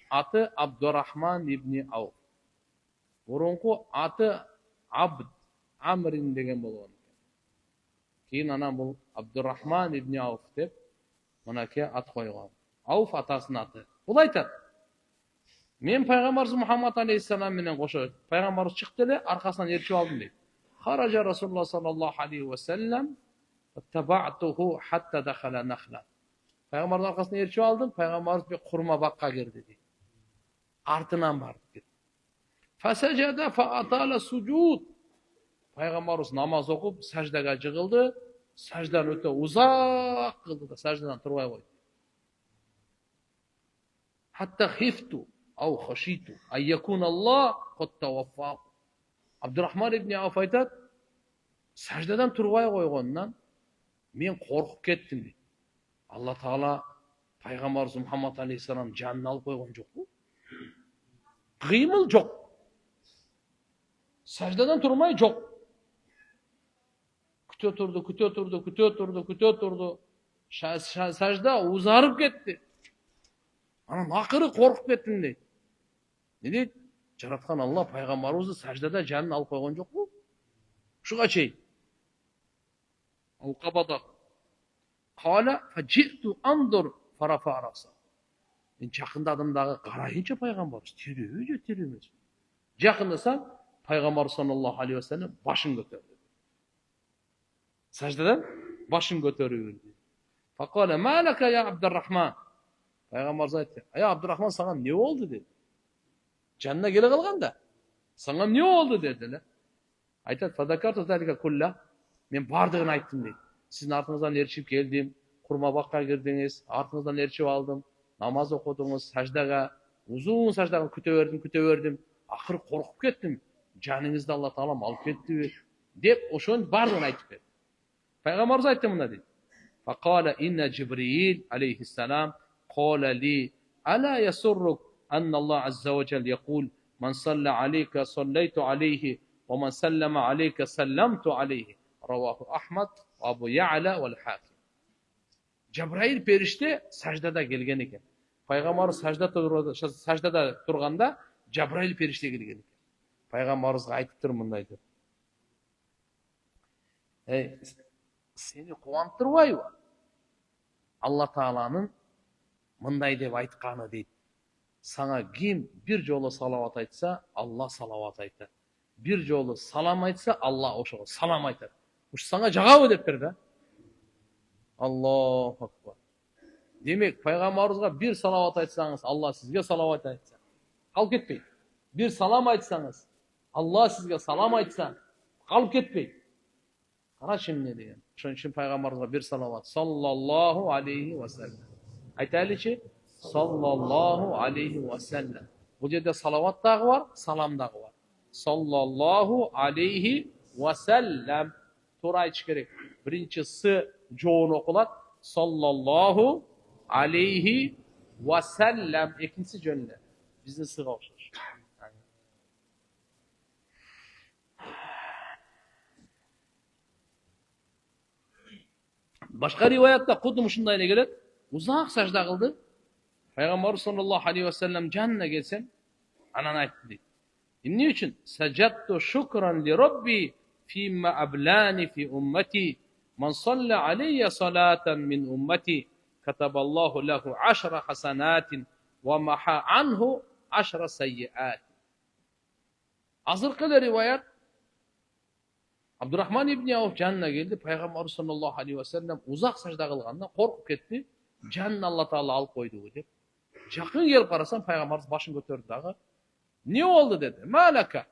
Аты Абдурахман ибн Ауф. Мурунку аты Абд Амрин деген болгон. Кийин анан бул Абдурахман ибн Ауф деп мынакей ат койгон. Ауф атасынын аты. Бул айтат: мен пайгамбарыбыз Мухаммад алейхиссалам менен кошо пайгамбарыбыз чыкты эле, аркасынан ээрчип алдым дейт. Хаража Расулуллах саллаллаху алейхи ва саллам табаатуху хатта дахала нахла. Пайгамбардын аркасынан ээрчип алдым, пайгамбарыбыз бир курма бакка кирди дейт. Артынан барды дейт. Фасажада фаатала суджуд. Пайгамбарыбыз намаз окуп, саждага жыгылды, саждан өтө узак кылды да саждадан турбай койду. Hatta khiftu au khashitu an yakuna Allah qad tawaffahu. Abdurrahman ibn Avf aytat, sajdadan turbay koygondan men korkup kettim deydi. Allah Taala Peygamberimiz Muhammed aleyhisselam canını alıp koygon jokpu. Kıymıl jok. Sajdadan turmay jok. Kütö turdu. Sajda uzarıp ketdi. Анан акыры коркуп кеттим дейт. Не дейт? Жараткан Алла пайгамбарыбызды саждада жанын алып койгон жокпу? Ушуга чейин. Ал кабада. Кала фажиту андур фарафа раса. Мен жакындадым-дагы карайынча пайгамбарыбыз тирүү же тирүү эмес. Жакындасам пайгамбар саллаллаху алейхи ва саллям башын көтөрдү. Саждадан башын көтөрүп жүрдү. Факала малака я Абдуррахман. Пайгамбарыбыз айтты: "Ая Абдуррахман, саған не болды?" dedi. Жанына келе калганда, "Саған не болды?" dediler. Айтат: "Фадакарту залика кулла." Мен бардығын айттым дейді. Сіздің артыңыздан ээрчип келдим, курма бакка кирдиңиз, артыңыздан ээрчип алдым, намаз окудуңуз, саждага, узун саждага күтө бердим. Акыры коркуп кеттим. Жаныңызды Алла Таалам алып кетти деп ошонун бардығын айтып берди. Пайгамбарыбыз айтты мына дейді. Факала инна Жибрил алейхиссалам قال لي ألا يسرك أن الله عز وجل يقول من صلى عليك صليت عليه ومن سلم عليك سلمت عليه رواه أحمد وأبو يعلى والحاكم. Жабраил периште саждада келген екен. Пайғамбарымыз саждада тұрғанда Жабраил периште келген екен. Пайғамбарымызға айтып тұр мындай деп. Сені қуанып тұрбайбы? Алла Тағаланың мындай деп айтқаны дейді. Саңа ким бір жолы салауат айтса, Алла салауат айтады. Bir жолы салам айтса, Алла ошоға салам айтады. Уж саңа жағабы деп тұр да. Аллаху акбар. Демек, пайғамбарымызға бір салауат айтсаңыз, Алла сізге салауат айтса. Қалып кетпейді. Bir салам айтсаңыз, Алла сізге салам айтса, қалып кетпейді. Қарашы не деген. Ошон үчүн пайғамбарымызға bir салауат. Саллаллаху алейхи ва саллям. Айтайлычы? Саллаллаху алейхи ва саллям. Бұл жерде салауат дағы бар, салам дағы бар. Саллаллаху алейхи ва саллям. Тура айтыш керек. Бірінші с жоон окулат. Саллаллаху алейхи ва саллям. Екінші жөнле. Біздің сыға окшош. Башқа риваятта құдды мұшындай не келеді? Ұзақ сажда қылды. Пайғамбар саллаллаху алейхи ва саллям жанына келсем, анан айтты дейді. Ne için? Secadtu şükran li Rabbi fîmme ablani fi ummeti. Man salle aleyye salaten min ummeti. Kataballahu lehu 10 hasanatin ve maha anhu 10 seyyiat. Azırkılı rivayet Abdurrahman ibn Avf canına geldi. Peygamber sallallahu aleyhi ve sellem uzak sajda kılganda korkup ketti. Canını Allah Teala alıp koydu dep. Жақын келіп қарасам, пайғамбарымыз башын көтерді дағы. Не oldu dedi. Malaka.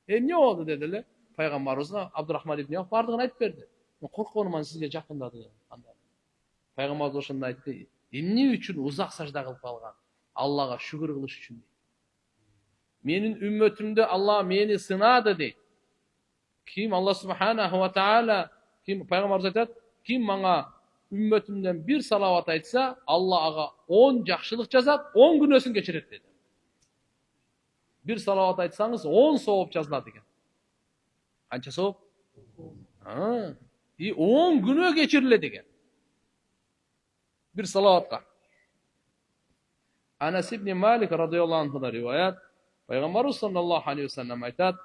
Ne oldu dediler. Пайғамбарымызға Абдурахман ибн Ауф бардығын айтып берді. Қорқуынан сізге жақындады. Пайғамбарымыз ошында айтты. Не үшін ұзақ сажда қылып қалған? Аллаға шүкір қылыш үшін дейді. Менің үмметімді Алла мені сынады дейді. Kim Allah Subhanahu wa Ta'ala, kim Пайғамбарымыз айтады, kim маңа ümmetimden bir salavat айтса, Allah'a 10 жақшылық жазап, 10 günösün geçirir dedi. Bir salavat айтсаңыз, 10 soğup жазылады екен. Қанша soğup? 10 günö geçiriledi екен. Bir salavatқа. Anas ibn Malik radıyallahu anh'da rivayet, Peygamberimiz sallallahu aleyhi ve sellem aytadi,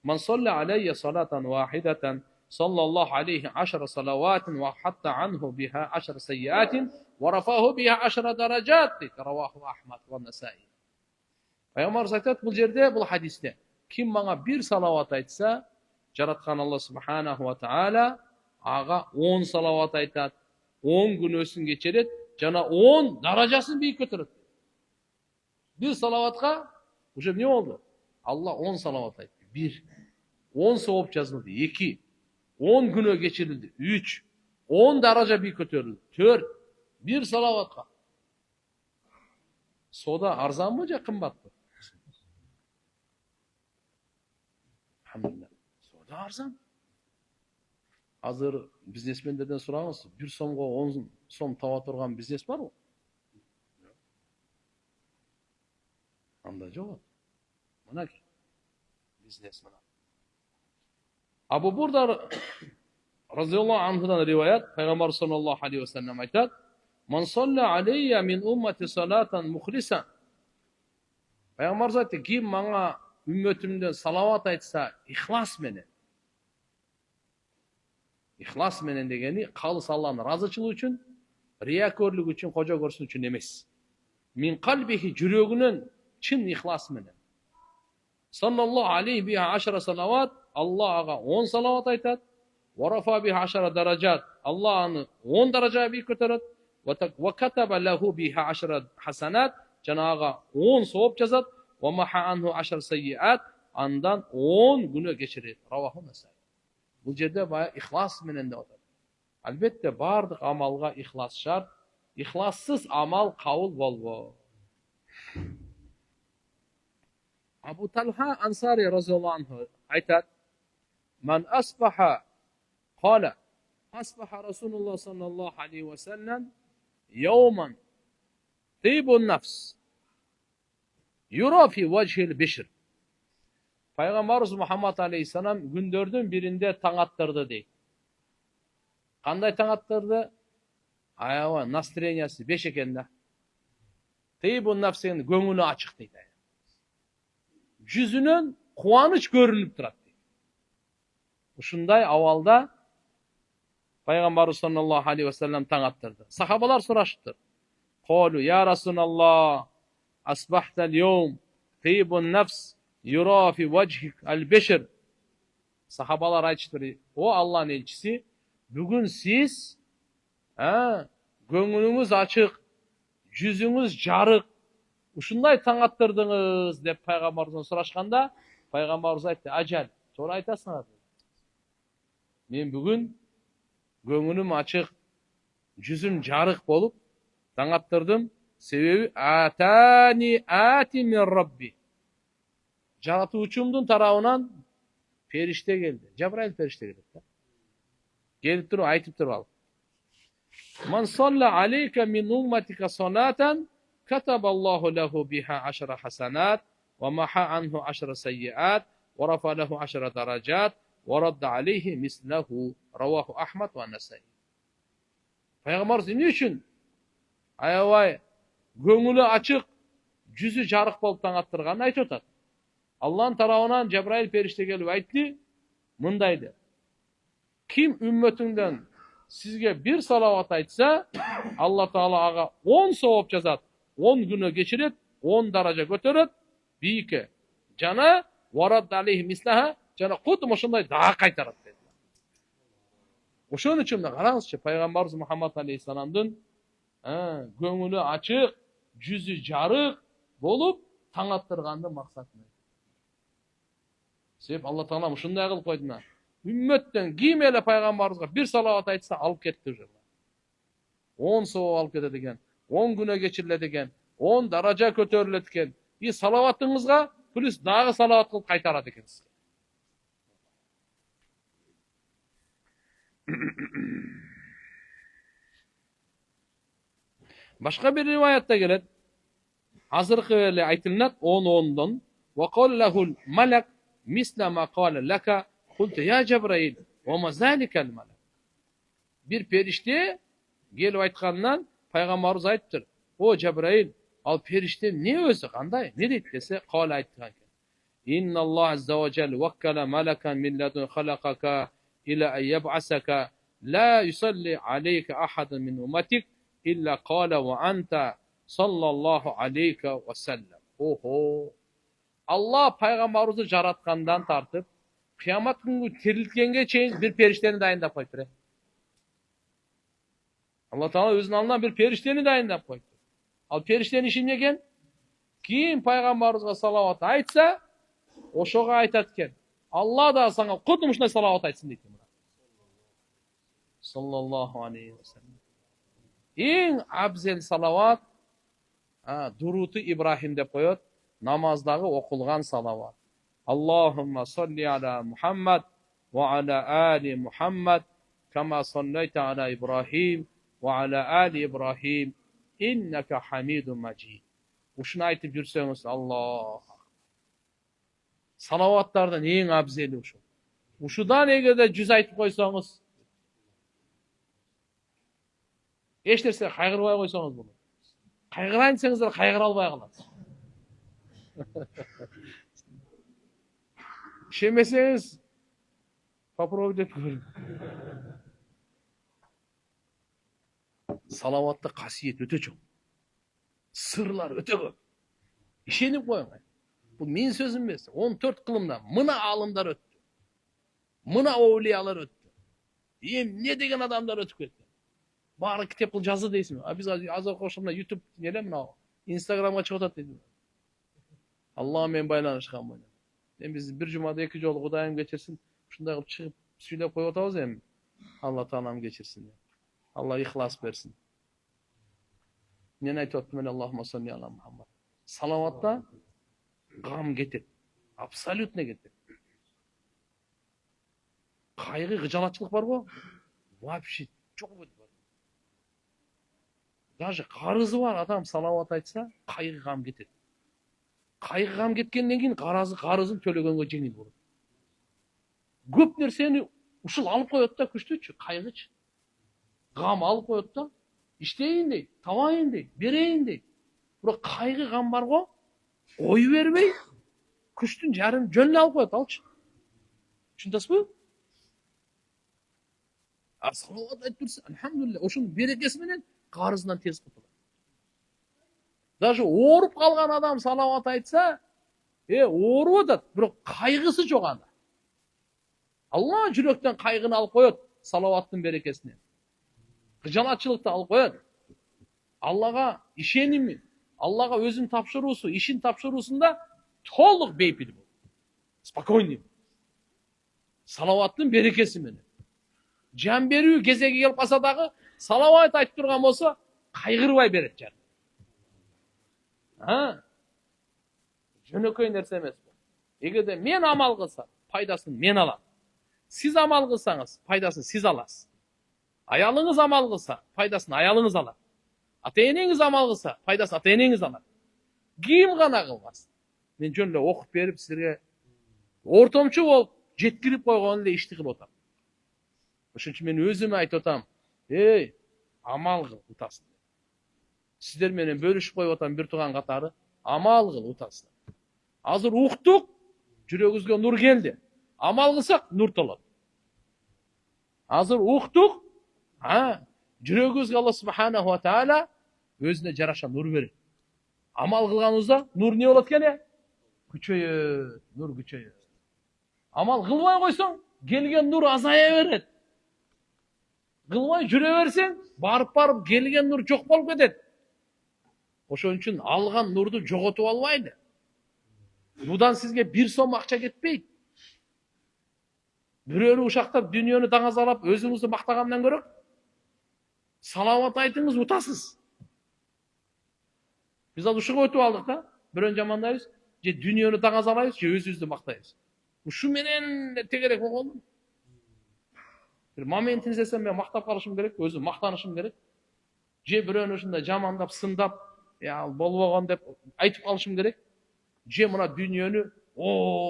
"Man salli aleyye salatan vahidatan sallallahu aleyhi 10 salavatin ve hatta anhu biha 10 seyyiatin ve rafahu biha 10 derecat." Ravahu Ahmad ve Nesai. Peygamberimiz aytadi bu жерде, бұл hadiste, kim bana bir salavat aytsa, жаратқан Allah Subhanahu wa Ta'ala ağa 10 salavat aytadi, 10 günösün geçirir, jana 10 darajasını büyük götürür. Bir salavatқа уже ne oldu? Allah 10 salavat aytты. 1. 10 soğup жазылды. 2. 10 günö geçirildi. 3. 10 daraja büyük götürüldü. 4. Bir salavatқа. Soda arzan mı, ja kımbat mı? Alhamdulillah. Soda arzan. Hazır biznesmenlerden sorağınız, 1 somga 10 som tava turgan biznes var mı? Anda yok. Mana ki biznes mana. Abu Burda radıyallahu anhudan rivayet, Peygamber sallallahu aleyhi ve sellem aytadi, "Man salla aleyye min ummeti salatan muhlisan." Peygamber aytadi, kim bana ümmetimden salavat aytsa ihlas menen. İhlas menen degeni kalыс Allah'ın razıçılığı için, riyakörlük için, koca görsün için emes. Min kalbihi жүрегінен çın ihlas menen. Sallallahu aleyhi biha 10 salavat, Allah'a 10 salavat aytadi. Ve rafa biha 10 derecat, Allah'ını 10 dereceye büyük götürür. Ve kataba lehu biha 10 hasanat, Cenab-ı 10 soğup cazat. Ve maha anhu 10 seyyiat, andan 10 günü geçirir. Ravahu Nesai. Bu жерде bayağı ihlas menen de otur. Elbette bardıq amalga ihlas şart. İhlassız amal kavul bolbo. Abu Talha Ansari radıyallahu anh aytadi, "Man asbaha qala asbaha Rasulullah sallallahu aleyhi ve sellem yawman tibun nafs yura fi vajhil bishr." Peygamberimiz Muhammed aleyhisselam gündördün birinde taң attırdı deydi. Qanday taң attırdı? Аябай настроениясы беш экен да. Тыйбун нафсенин көңүлү ачык дейт. Жүзүнөн кубаныч көрүнүп турат. Ушундай абалда Пайгамбарыбыз саллаллаху алейхи ва саллям таң аттырды. Сахабалар сурашыптыр. Колу я Расулаллах, асбахта al-yawm тыйбун нафс юра фи ваджхик аль-бешр. Сахабалар айтыштыр: "О Аллахнын элчиси, бүгүн сиз көңүлүңүз ачык, жүзүңүз жарык, ушундай таң аттырдыңыз" деп пайгамбарыбыздан сурашканда, пайгамбарыбыз айтты: "Ажал, туура айтасыңар. Мен бүгүн көңүлүм ачык, жүзүм жарык болуп таң аттырдым. Себеби атани ати мин Рабби. Жаратуучумдун тарабынан периште келди. Жабраил периште келди. Келип туруп айтып туруп алып. Ман салла алейка мин умматика салатан катабаллаху лаху биха 10 хасанат ва маха анху 10 сайyiat ва рафа лаху 10 даражат ва радда алейхи мислаху. Раваху Ахмад ва Насаи. Пайгамбарыбыз эмне үчүн аябай көңүлү ачык, жүзү жарык болуп таң аттырганын айтып атат. Аллахнын тарабынан Жабраил периште келип айтты, мындай деп: "Ким үммөтүңдөн сизге бир салават айтса, Алла Таала ага 10 савап жазат, 10 күнөө кечирет, 10 даража көтөрөт, бийикке. Жана варад алейхи мислаха, жана кудум ошондой дагы кайтарат" dedi. Ошон үчүн да караңызчы, пайгамбарыбыз Мухаммад алейхиссаламдын көңүлү ачык, жүзү жарык болуп таң аттыргандын максатын. Себеп Алла Таала ушундай кылып койду. Үммөттөн ким эле пайгамбарыбызга бир салават айтса, алып кетти уже. 10 савап алып кетет экен, 10 күнөө кечирилет экен, 10 даража көтөрүлөт экен. И салаватыңызга плюс дагы салават кылып кайтарат экен сизге. Башка бир риваятта келет. Азыркы эле айтылат 10-10дон. Ва қаллахул малак мисла ма қала лака култу я Жабраил ва ма заликал малак. Бир периште келип айткандан пайгамбарыбыз айтыптыр: "О Жабраил, ал периште не өзү кандай? Не дейт?" десе, кала айткан экен: "Инналлах азза ва жал ваккала малакан мин ладун халакака иля ан яб'асака ла юсалли алейка ахадун мин умматик илля кала ва анта саллаллаху алейка ва саллам." Охо. Алла пайгамбарыбызды жараткандан тартып, кыямат күнгө тирилткенге чейин бир периштени дайындап койду. Алла Таала өзүнүн алдына бир периштени дайындап койду. Ал периштенин иши эмне экен? Ким пайгамбарыбызга салават айтса, ошого айтат экен: "Алла да сага кудум ушундай салават айтсын" дейт. Саллаллаху алейхи ва саллям. Эң абзел салават Дуруту Ибрахим деп коет. Намаздагы окулган салават. Аллахумма салли ала Мухаммад ва ала али Мухаммад кама саллайта ала Ибрахим ва ала али Ибрахим иннака хамидун маджид. Ушуну айтып жүрсөңүз, Аллах. Салаваттардан эң абзели ушу. Ушудан эгерде 100 айтып койсоңуз, эч нерсе кайгырбай койсоңуз болот. Кайгырайын десеңиздер кайгыра албай калат. Ишенбесеңиз попробуй деп көрүң. Салаватта касиет өтө чоң. Сырлар өтө көп. Ишенип коюң. Бул менин сөзүм эмес. 14 кылымда мына алымдар өттү. Мына оулиялар өттү. Эмне деген адамдар өтүп кетти. Баары китеп кылып жазды дейсиңби? Биз азыр кошумда YouTube эле мына Instagramга чыгып атат дейди. Алла менен байланышкан бойда. Биз бир жумада 2 жолу Кудайым кечирсин, ушундай кылып чыгып сүйлөп коюп атабыз эми. Алла Таалам кечирсин. Алла ихлас берсин. Мен айтып аттым, Аллахумма салли ала Мухаммад. Салаватта гам кетет. Абсолютно кетет. Кайгы, кыжалатчылык барбы? Вообще жок болот. Даже карызы бар адам салават айтса, кайгы гам кетет. Кайгы гам кеткенден кийин карызын төлөгөнгө жеңил болот. Көп нерсени ушул алып коет да, күчтүүчү, кайгычы. Гам алып коет да. иштейин дейт, табайын дейт, берейин дейт. Бирок кайгы гам бар го, ой бербей, күчтүн жарым жөн эле алып коет, алчы. Түшүнөсүзбү? Салават айтып турса, алхамдулилля, ошонун берекеси менен карызынан тез кутулат. Даже ооруп калган адам салават айтса, ооруп атат, бирок кайгысы жок анда. Алла жүрөктөн кайгыны алып коет салаваттын берекесинен. Кыжалатчылыкты алып коет. Аллага ишеними, Аллага өзүн тапшыруусу, ишин тапшыруусунда толук бейпил бол. Спокойный. Салаваттын берекеси менен. Жан берүү кезеги келип калса дагы салават айтып турган болсо, кайгырбай берет жан. Жөнөкөй нерсе эмес бул. Эгерде мен амал кылсам, пайдасын мен алам. Сиз амал кылсаңыз, пайдасын сиз аласыз. Аялыңыз амал кылса, пайдасын аялыңыз алат. Ата-энеңиз амал кылса, пайдасын ата-энеңиз алат. Ким гана кылбасын. Мен жөн эле окуп берип силерге ортомчу болуп жеткирип койгон эле ишти кылып атам. Ошон үчүн мен өзүмө айтып атам, амал кыл, утасың. Сиздер менен бөлүшүп коюп атам бир тууган катары, амал кыл, утасың. Азыр уктук, жүрөгүбүзгө нур келди. Амал кылсак, нур толот. Азыр уктук, жүрөгүбүзгө Алла субханаху ва таала өзүнө жараша нур берет. Амал кылганыбызда нур не болот экен? Күчөйөт, нур күчөйөт. Амал кылбай койсоң, келген нур азая берет. Кылбай жүрө берсең, барып келген нур жок болуп кетет. Ошон үчүн алган нурду жоготуп албайлы. Будан сизге 1 сом акча кетпейт. Бирөөнү ушактап, дүйнөнү даңазалап, өзүңүздү мактагандан көрө салават айтыңыз, утасыз. Биз азыр ушуга өтүп алдык да. Бирөөнү жамандайбыз, же дүйнөнү даңазалайбыз, же өзүбүздү мактайбыз. Ушу менен тегерек болгону. Бир моментин сезсем, мен мактап калышым керек, өзүм мактанышым керек. Же бирөөнү ушундай жамандап, сындап, ал болбогон деп айтып калышым керек. Же мына дүйнөнү,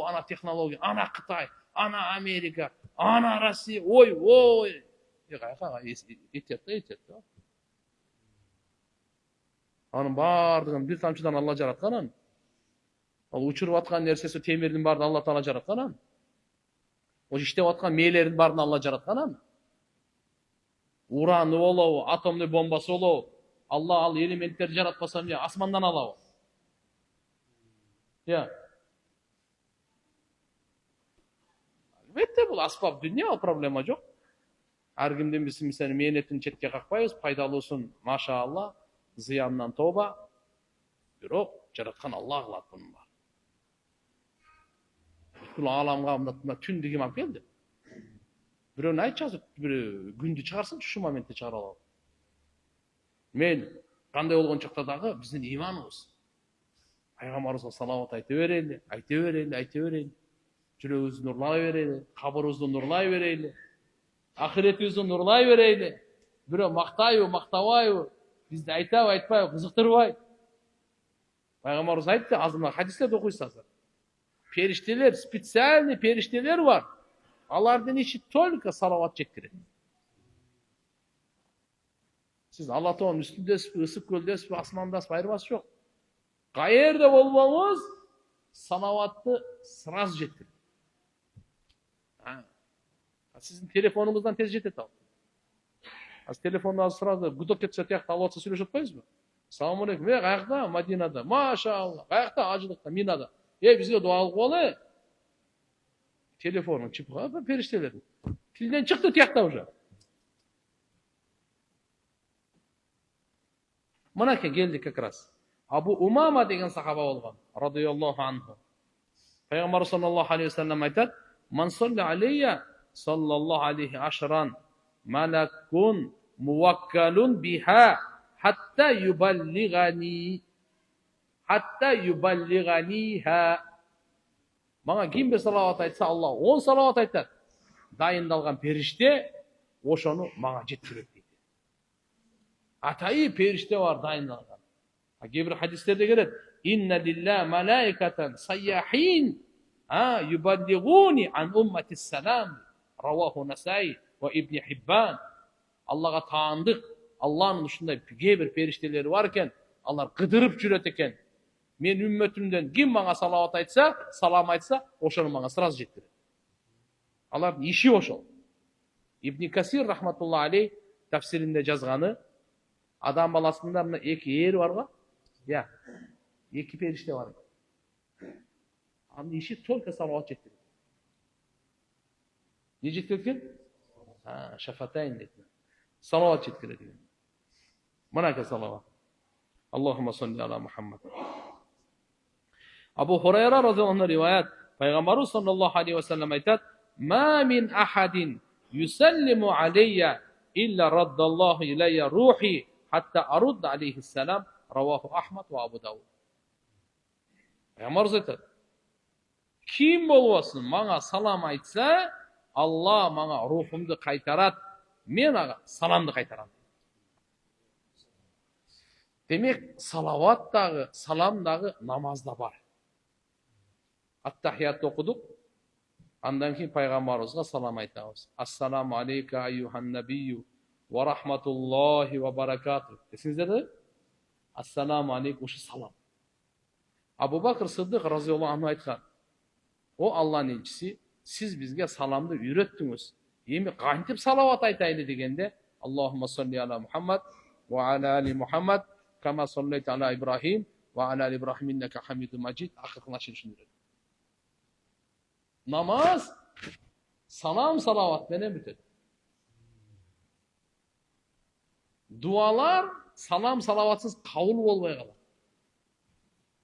ана технология, ана Кытай, ана Америка, ана Россия, ой. Кайка, этет да. Анын бардыгын бир тамчыдан Алла жараткан аны. Ал учуруп аткан нерсеси темирдин баарын Алла Таала жараткан аны. Ол иштеп аткан мээлердин баарын Алла жараткан аны. Ураны болобу, атомный бомбасы болобу, Алла ал элементтерди жаратпаса эмне, асмандан алабы? Албетте бул аспап дүнү, ал проблема жок. Ар кимдин биз мисалы мээнетин четке какпайбыз, пайдалуусун машаалла, зыянынан тоба. Бирок жараткан Алла кылат муну бар. Бүткүл ааламга мына түндү ким алып келди? Бирөөнү айтчы азыр, бир күндү чыгарсынчы, ушу моментте чыгара алабы? Мен кандай болгон чакта дагы биздин иманыбыз. Пайгамбарыбызга салават айта берели. Жүрөгүбүздү нурлай берели, кабырыбызды нурлай берели, ахиретибизди нурлай берели. Бирөө мактайбы, мактабайбы, бизди айтабы, айтпайбы, кызыктырбайбы? Пайгамбарыбыз айтты, азыр мына хадистерди окуйсуз азыр. Периштелер, специальный периштелер бар. Алардын иши только салават жеткирет. Сиз Алла Тааланын үстүндөсүзбү, ысык көлдөсүзбү, асмандасызбы, айырмасы жок. Каерде болбоңуз, салаватты сразу жеткирет. Сиздин телефонуңуздан тез жетет ал. Азыр телефонду сразу гудок кетсе тиякта алып атса сүйлөшүп атпайбызбы? Салам алейкум, каякта? Мадинада. Машалла. Каякта? Ажылыкта, Минада. Бизге дуа кылгыла. Телефонун чыпка, периштелер. Тилден чыкты тиякта уже. Мынакей келди как раз. Абу Умама деген сахаба болгон, радияллаху анху. Пайгамбар саллаллаху алейхи ва саллям айтат: "Ман салла алейя саллаллаху алейхи ашран малакун муваккалун биха хатта юбаллиганиха." Мага ким бир салават айтса, Алла 10 салават айтат. Дайындалган периште ошону мага жеткирет дейт. Атайы периште бар дайындалган. Кээ-бир хадистерде келет: "Инна лилла малаикатан сайяхин юбаллигуни ан умматис салам." Раваху Насаи ва Ибн Хиббан. Аллага таандык Allah'ın ушундай bir периштелери бар eкен, алар кыдырып жүрөт экен. Мен үммөтүмдөн ким мага салават айтса, салам айтса, ошону мага сразу жеткирет. Алардын иши ошол. Ибн Касир рахматулла алейх тафсиринде жазганы, адам баласында мына эки ээр бар го? Я, эки периште бар. Анын иши только салават жеткирет. Не жеткирет экен? Шафатайн дейт. Салават жеткирет экен. Мынака салават. Аллахумма салли ала Мухаммад. Абу Хурайра разияллаху анху риваят, пайгамбарыбыз саллаллаху алейхи ва саллям айтат: "Ма мин ахадин юсаллиму алейя илля раддаллаху илейя рухи хатта арудда алейхи салам." Раваху Ахмад ва Абу Дауд. Пайгамбарыбыз айтат: "Ким болбосун мага салам айтса, Алла мага рухумду кайтарат, мен ага саламды кайтарам." Демек, салават дагы, салам дагы намазда бар. Ат-тахиятты окудук. Андан кийин пайгамбарыбызга салам айтабыз. Ассаламу алейка айюхан набию ва рахматуллахи ва баракату. Десеңиздерби? Ассаламу алейка ушу салам. Абу Бакр Сыддык разияллаху анху айткан: "О Алланын элчиси, сиз бизге саламды үйрөттүңүз. Эми кантип салават айтайлы дегенде, Аллахумма салли ала Мухаммад ва ала али Мухаммад кама саллайта ала Ибрахим ва ала али Ибрахим иннака хамидун маджид" акыркына чейин түшүндүрөт. Namaz salam salavat menen бүтөт. Dualar salam salavatsız kabul болбой калат.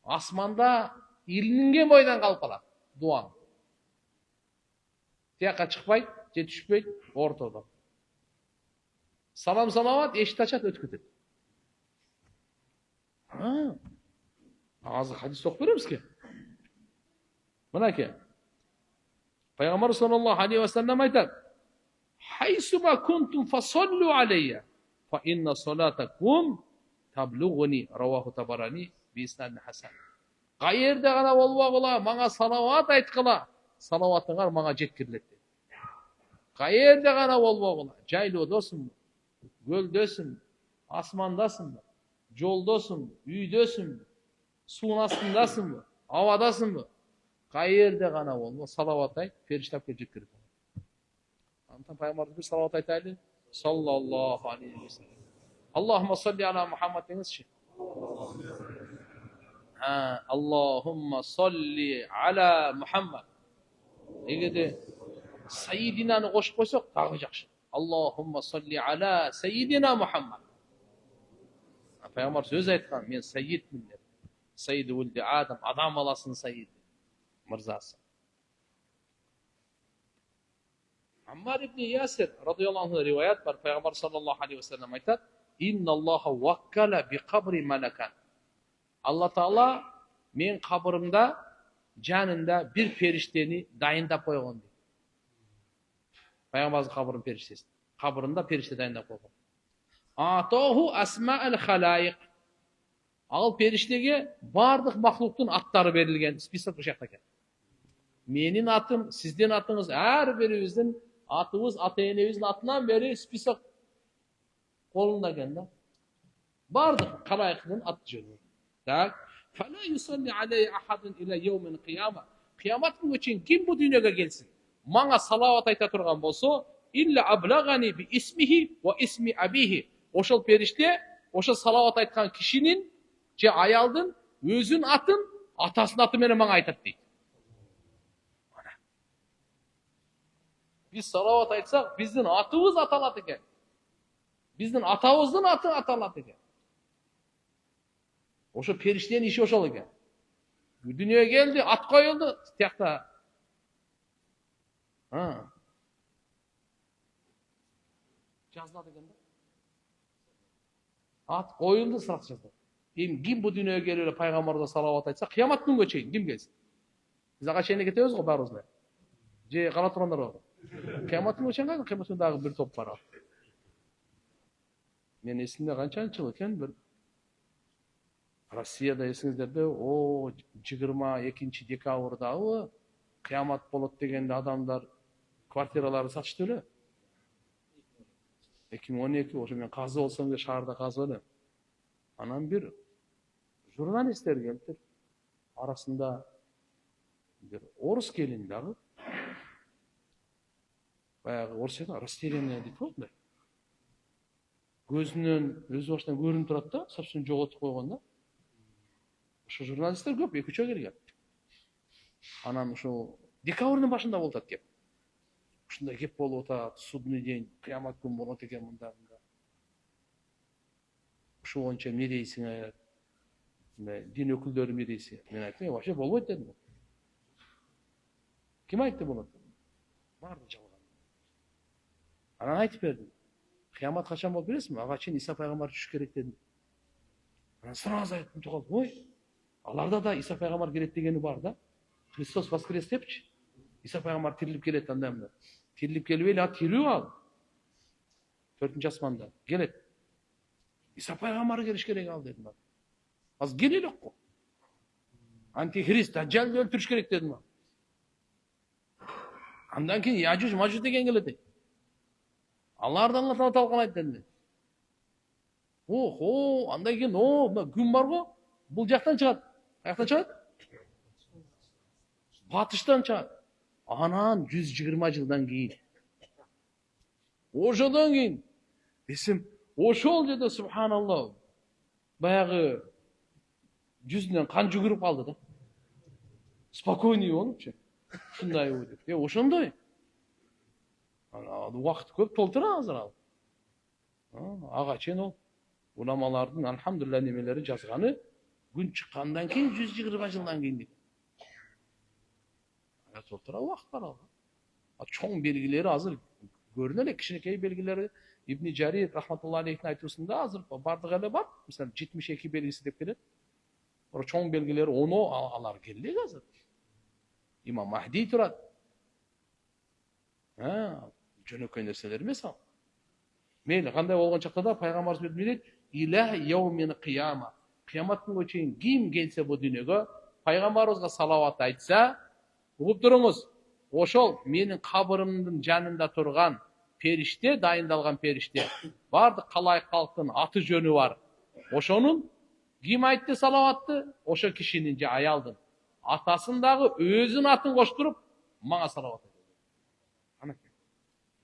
Асманда илинген бойдан калып калат дуаң. Тияка чыкпайт, же түшпөйт, ортодо. Салам салават эшикти ачат, өтүп кетет. Азыр хадис окуп беребизби? Мынакей. Пайгамбар саллаллаху алейхи ва саллям айтат: "Хайсума кунтум фасаллу алейя, фа инна салатакум таблугуни." Раваху Табарани би иснадин хасан. Кайерде гана болбогула, мага салават айткыла, салаватыңар мага жеткирилет. Кайерде гана болбогула, жайлоодосуңбу, көлдөсүңбү, асмандасыңбы, жолдосуңбу, үйдөсүңбү, суун астындасыңбы, абадасыңбы, кайерде гана болбо, салават айт, периште келип жеткирет. Антан пайгамбарыбыз бир салават айтайлы. Саллаллаху алейхи ва саллям. Аллахумма салли ала Мухаммад деңизчи. Аллахумма салли ала Мухаммад. Эгерде Сайидинаны кошуп койсок, дагы жакшы. Аллахумма салли ала Сайидина Мухаммад. Пайгамбар сөз айткан, мен Сайидмин деп. Сайид улди Адам баласынын Сайиди, мырзасы. Аммар ибн Ясир радияллаху анху риваят бар, пайгамбар саллаллаху алейхи ва саллям айтат: "Инна Аллаха ваккала би кабри малакан." Алла Таала мен кабырымда, жанында бир периштени дайындап койгон дейт. Пайгамбардын кабырын периштеси. Кабырында периште дайындап койгон. Атоху асма'ал халайq. Ал периштеге бардык махлуктун аттары берилген, список жакта экен. Менин атым, сиздин атыңыз, ар бирибиздин атыбыз, ата-энебиздин атынан бери список колунда экен да. Бардык халайктын аты жөнү. Так, фала юсалли алей ахадун иля йаумил кыяма. Кыямат күнүнө чейин ким бу дүйнөгө келсин, мага салават айта турган болсо, илля аблагани би исмихи ва исми абихи. Ошол периште, ошол салават айткан кишинин же аялдын өзүнүн атын, атасынын аты менен мага айтат дейт. Биз салават айтсак, биздин атыбыз аталат экен. Биздин атабыздын аты аталат экен. Ошо периштенин иши ошол экен. Дүйнөгө келди, ат коюлду, тиякта. Жазылат экен да. Ат коюлду, сразу жазылат. Эми ким бу дүйнөгө келип эле пайгамбарга салават айтса, кыямат күнгө чейин ким келсин? Биз ага чейин кетебиз го баарыбыз эле. Же кала тургандар бар. Кыямат күнгө чейин кыямат күндө дагы бир топ бар. Мен эсимде канчанчы жыл экен, бир Россияда эсиңиздерде, 22 декабрдагы кыямат болот дегенде адамдар квартираларды сатышты эле. 2012 ошо мен казы болсом деп шаарда казы элем. Анан бир журналисттер келиптир. Арасында бир орус келин дагы. Баягы орусча растерянный дейт го мындай. Көзүнөн өз башынан көрүнүп турат да, собственно жоготуп койгон да. Ошо журналисттер көп, 2-3 келген. Анан ошо декабрдын башында болуп атат кеп. Ушундай кеп болуп атат, судный день, кыямат күн болот экен мында. Ушул боюнча мирейсиңер, дин өкүлдөрү мирейси. Мен айттым, вообще болбойт дедим. Ким айтты болот? Баары жалган. Анан айтып бердим. Кыямат качан болуп билесизби? Ага чейин Иса пайгамбар түшүш керек дедим. Анан сразу айтып калды, ой, аларда да Иса пайгамбар келет дегени бар да. Христос воскрес депчи. Иса пайгамбар тирилип келет анда эмне? Тирилип келбей эле тирүү ал. 4-ч асманда келет. Иса пайгамбар келиш керек ал дедим. Азыр келе элек го. Антихрист, Дажжалды өлтүрүш керек дедим. Андан кийин Яжуж, Мажуж деген келет. Алардан да талкалайт дедим. Охо, андан кийин мына күн бар го. Бул жактан чыгат. Каяктан чыгат? Батыштан чыгат. Анан 120 жылдан кийин. Ошодон кийин эсим ошол жерде субханаллах баягы жүзүнөн кан жүгүрүп калды да. Спокойный болупчу. Ушундай болду. Ошондой. Убакыт көп толтура азыр ал. Ага чейин ол уламалардын алхамдулилlah немелери жазганы күн чыккандан кийин 120 жылдан кийин дейт. Толтура убакыт бар ал. Чоң белгилери азыр көрүнө элек, кичинекей белгилери Ибн Жарир рахматуллахи алейхтин айтуусунда азыр бардыгы эле бар. Мисалы 72 белгиси деп келет. Чоң белгилери оно алар келди азыр. Имам Махди турат. Жөнөкөй нерселер эмес ал. Мейли кандай болгон чакта да пайгамбарыбыз айтып дейт, "Илах яумин кыяма". Кыямат күнгө чейин ким келсе бу дүйнөгө пайгамбарыбызга салават айтса, угуп туруңуз. Ошол менин кабырымдын жанында турган периште, дайындалган периште. Бардык калайык калктын аты жөнү бар. Ошонун ким айтты салаватты? Ошо кишинин же аялдын атасындагы өзүнүн атын коштуруп, мага салават айтты. Анакей.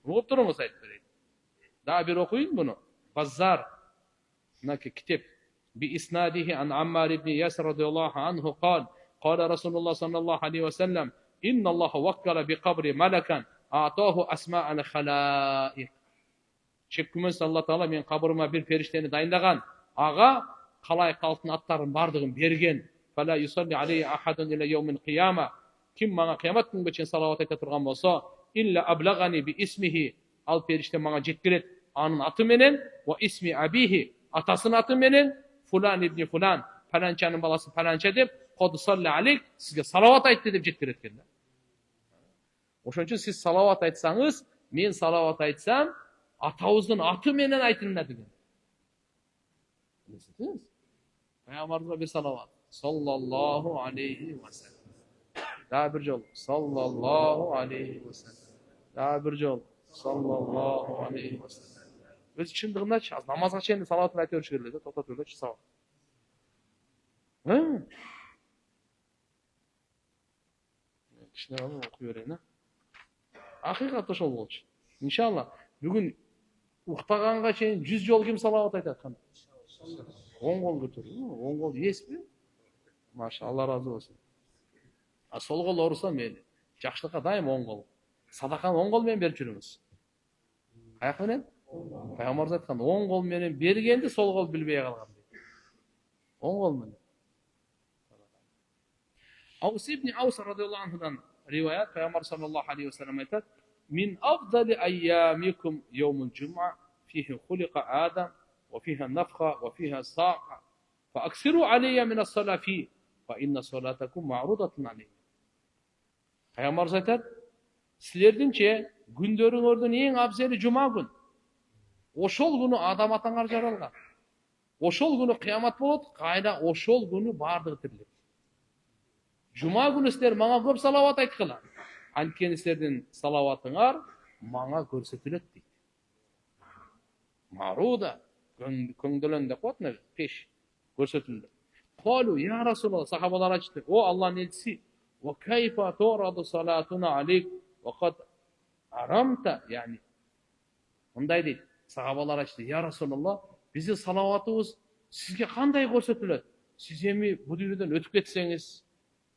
Угуп туруңуз айтып берейин. Дагы бир окуйын буну. Баззар. Мынакей китеп. بإسناده عن عمار بن ياسر رضي الله عنه قال قال رسول الله صلى الله عليه وسلم إن الله وكل بقبر ملكا أعطاه أسماء الخلائق. Шеккүмөн Алла Таала мен кабырыма бир периштени дайындаган. Ага калайык калктын аттарын бардыгын берген. Фала юсалли алейхи ахадун иля яумил кыяма. Ким мага кыямат күнгө чейин салават айта турган болсо, илля аблагани би исмихи. Ал периште мага жеткирет анын аты менен, ва исми абихи, атасынын аты менен, фулан ибн фулан, паланчанын баласы паланча деп, код салли алейк, сизге салават айтты деп жеткирет экен да. Ошон үчүн сиз салават айтсаңыз, мен салават айтсам, атабыздын аты менен айтыңдар деген. Билесиңиз? Пайгамбарыбызга бир салават. Саллаллаху алейхи ва саллям. Дагы бир жолу. Саллаллаху алейхи ва саллям. Дагы бир жолу. Саллаллаху алейхи ва саллям. Өз чындыгындачы, аз намазга чейин салаватын айта бериш керек эле, токтотуп элечи салават. Кичине окуй берейин, акыйкат ошол болчу. Иншалла, бүгүн уктаганга чейин 100 жол ким салават айтат кандай? 10 кол көтөрүү, 10 кол эсби? Маша, Алла разы болсун. Сол кол ооруса мейли. Жакшылыкка дайым 10 кол. Садаканы 10 кол менен берип жүрүңүз. Каяк менен? Пайгамбарыбыз айткан 10 кол менен бергенди сол кол билбей калган дейт. 10 кол менен. Аус ибн Аус радыйаллаху анхудан риваят Пайгамбар саллаллаху алейхи ва саллям айтат: "Мин афдали айямикум яумул джум'a, фихи хулика Адам, ва фиха нафха, ва фиха саqa, фа аксиру алейя мин ас-салафи, фа инна салатакум ма'рудатун алейя." Пайгамбарыбыз айтат: "Силердинче күндөрүңөрдүн эң абзели жума күн. Ошол күнү адам атаңар жаралган. Ошол күнү кыямат болот, кайда ошол күнү бардыгы тирилет. Жума күнү силер мага көп салават айткыла. Анткени силердин салаватыңар мага көрсөтүлөт" дейт. Maruda köngdelen de koyatna peş görsetildi. Kalu ya Resulallah, sahabalar açtı. O Allah'ın elçisi. Ve kayfa tu'radu salatuna aleyk ve kad aramta, yani onday değil. Sahabalar açtı. Ya Resulallah, bizi salavatımız sizge kanday görsetiledi? Siz emi bu dünyeden ötüp ketseniz,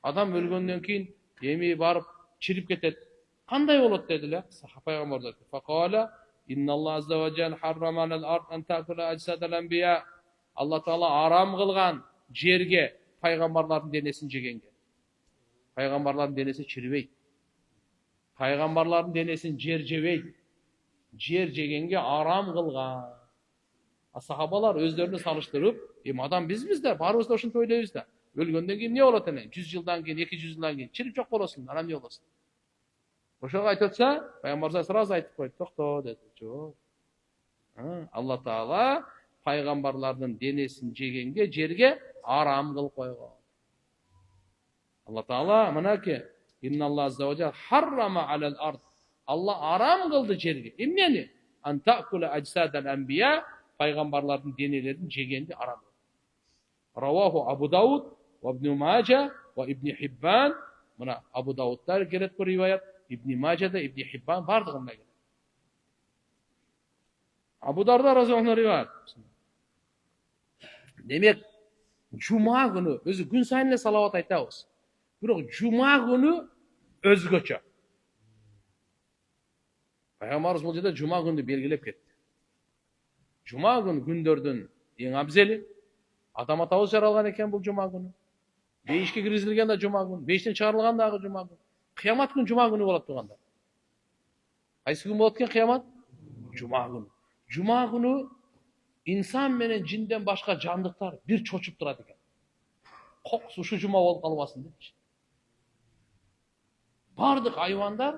adam ölgönden keyin emi barıp çirip ketet. Kanday bolat dediler. Peygamber dedi. Fakala innalloh azza ve celle harrama alal ard an ta'kula ajsadal anbiya. Allah Taala aram kılgan jerge peygamberlerin denesini jegenge. Peygamberlerin denesi çiribeydi. Peygamberlerin denesini jer jebeydi. Jer jegenge aram kılgan. Sahabalar özlerini salıştırıp, adam biz de barыбыз da ошентип ойлойбуз да. Ölgönden keyin ne bolat ene? 100 yıldan keyin, 200 yıldan keyin çirip çok bolasın, anam ne bolasın? Oşoga aytsa, Peygamber sırası aytıp koydu. Tokto dedi. Çok. Allah Taala peygamberlerden denesini jegenge jerge aram kılıp koygan. Allah Taala manaki innalloh azza ve celle harrama alal ard. Allah aram kıldı jerge. Emneni? An ta'kula ajsadal anbiya, peygamberlerin denelerini jegende aram. Ravahu Abu Davud ve İbn Majah ve İbn Hibban. Buna Abu Davud'da gelet bu rivayet. İbn Majah'da, İbn Hibban bardığında gelet. Abu Darda razıyallahu anh rivayet. Demek Cuma günü özü gün sayın salavat aytabız. Biroq Cuma günü özgöçe. Peygamberimiz bu жерде Cuma günü belgilep ketdi. Cuma günü gündөрдүн eң abzeli. Adam atабыз жаралган экен бул Cuma günü. Бейишке киргизилген да Cuma günü. Бейиштен чыгарылган дагы Cuma günü. Kıyamet günü Cuma günü болот турганда. Кайсы күн болот экен кыямат? Cuma günü. Cuma günü insan menen cinden başka canlıklar bir çoçup durат экен. Koksu şu Cuma bolup kalbasın demiş. Bardık hayvanlar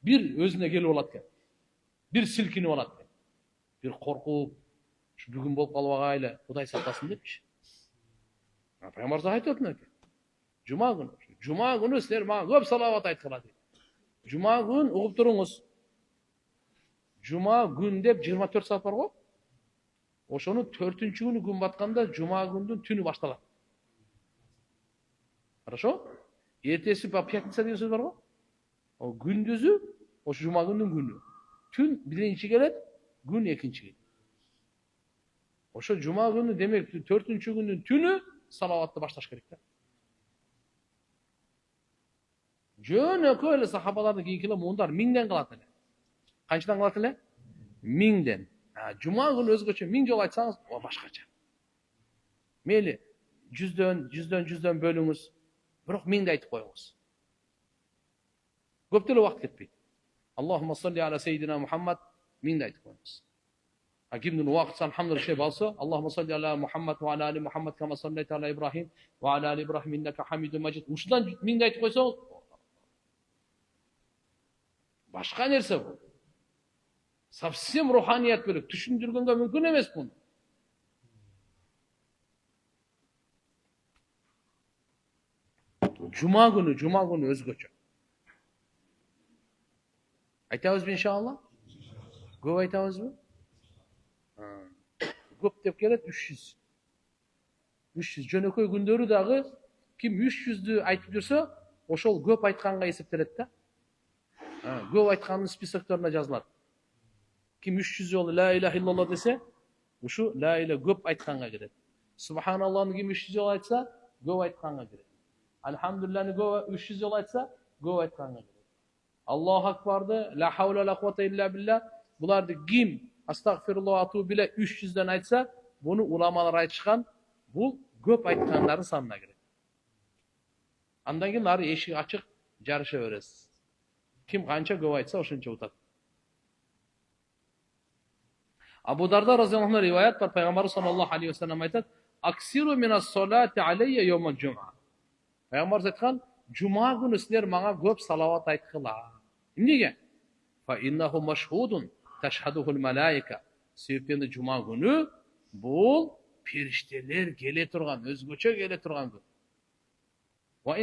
bir özüne gelip olat eкен. Bir silkinip olat eкен. Bir korkup şu bugün bolup kalbagayla Kuday saklasın demiş. Peygamber aytып ötün eкен. Cuma günü. Cuma günü sizler mağa köp salavat ayttılar deydi. Cuma gün uğup durunuz. Cuma gün dep 24 saat var go. Oşonun 4-cü günü gün batkanda Cuma gündün tünü baştalat. Хорошо? Ertesi piyatsa diye söz var go. O gündüzü o Cuma günün günü. Tün birinci gelet, gün ikinci gelet. Oşo Cuma günü demek 4-cü günün tünü salavatlı başlaş gerek de. Jönö köyle sahabalardan kийинкилер муундар 1000ден кылат эле. Канчадан кылат эле? 1000ден. Cuma günü özgöçө 1000 жолу айтсаңыз, o başkaça. Meyli 100дөн bölüңүz, бирок 1000 айтып коюңуз. Көп деле убакыт кетпейт. Allahumma salli ala seyyidina Muhammad 1000 айтып коюңуз. Kimdin vakit elhamdülillah şey balsa, Allahumma salli ala Muhammad ve ala ali Muhammad kama sallaita ala İbrahim ve ala ali İbrahim innaka Hamidun Majid. Uşudan 1000 айтып koysanız başka nerse bu. Совсем ruhaniyet bölük. Düşündürgende mümkün emez bunu. Cuma günü özgöçe. Aytабыз mı inşallah? Көп aytабыз mı? Көп dep kelet 300. 300 jönököy gündörü dagы kim 300'dü aytıp жүрсө, ошол көп айтканга эсептелет да. Көп айткандын списокторуна жазылат. Kim 300 жолу la ilahe illallah dese, uşu la ilahe көп айтканга кирет. Subhanallah'ны kim 300 жолу айтса, көп айтканга кирет. Elhamdülillah'ны көп 300 жолу айтса, көп айтканга кирет. Allahu akbar'dı, la havle la kuvvete illa billah. Bulardı kim Astagfirullah atu bile 300'den aytsa, bunu ulamalar aytışkan, bu көп aytkanların sanına girer. Andan keyin nari eşik açık, jarışa beresiz. Kim kança көп aytsa, oşuncha utat. Abu Darda razıyallahu anh rivayet var. Peygamber sallallahu aleyhi ve sellem aytat, aksiru minas salati aleyye yevmel cuma. Peygamber aytkan, Cuma günü sizler mağa көп salavat aytkılar. Niye? Fa innahu maşhudun teşhaduhul malaika. Sebepten Cuma günü bul perişteler gele turgan, özgöçe gele turgan gün. Ve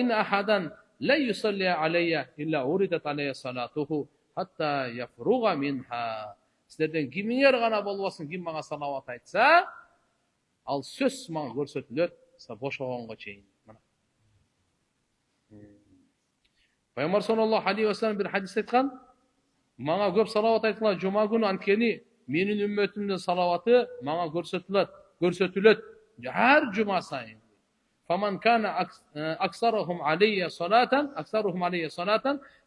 in ahadan la yusalli aleyya illa uridat aleyya salatuhu hatta yafruga minha. Сіздерден кимиңер гана болбосун, ким мага салават айтса, ал сөз мага көрсөтүлөт, бошогонго чейин. Пайгамбар саллаллаху алейхи ва саллям бир хадис айткан, мага көп салават айтыңар жума күнү, анткени менин үммөтүмдүн салаваты мага көрсөтүлөт ар жума сайын. Faman kana aksaruhum alayya salatan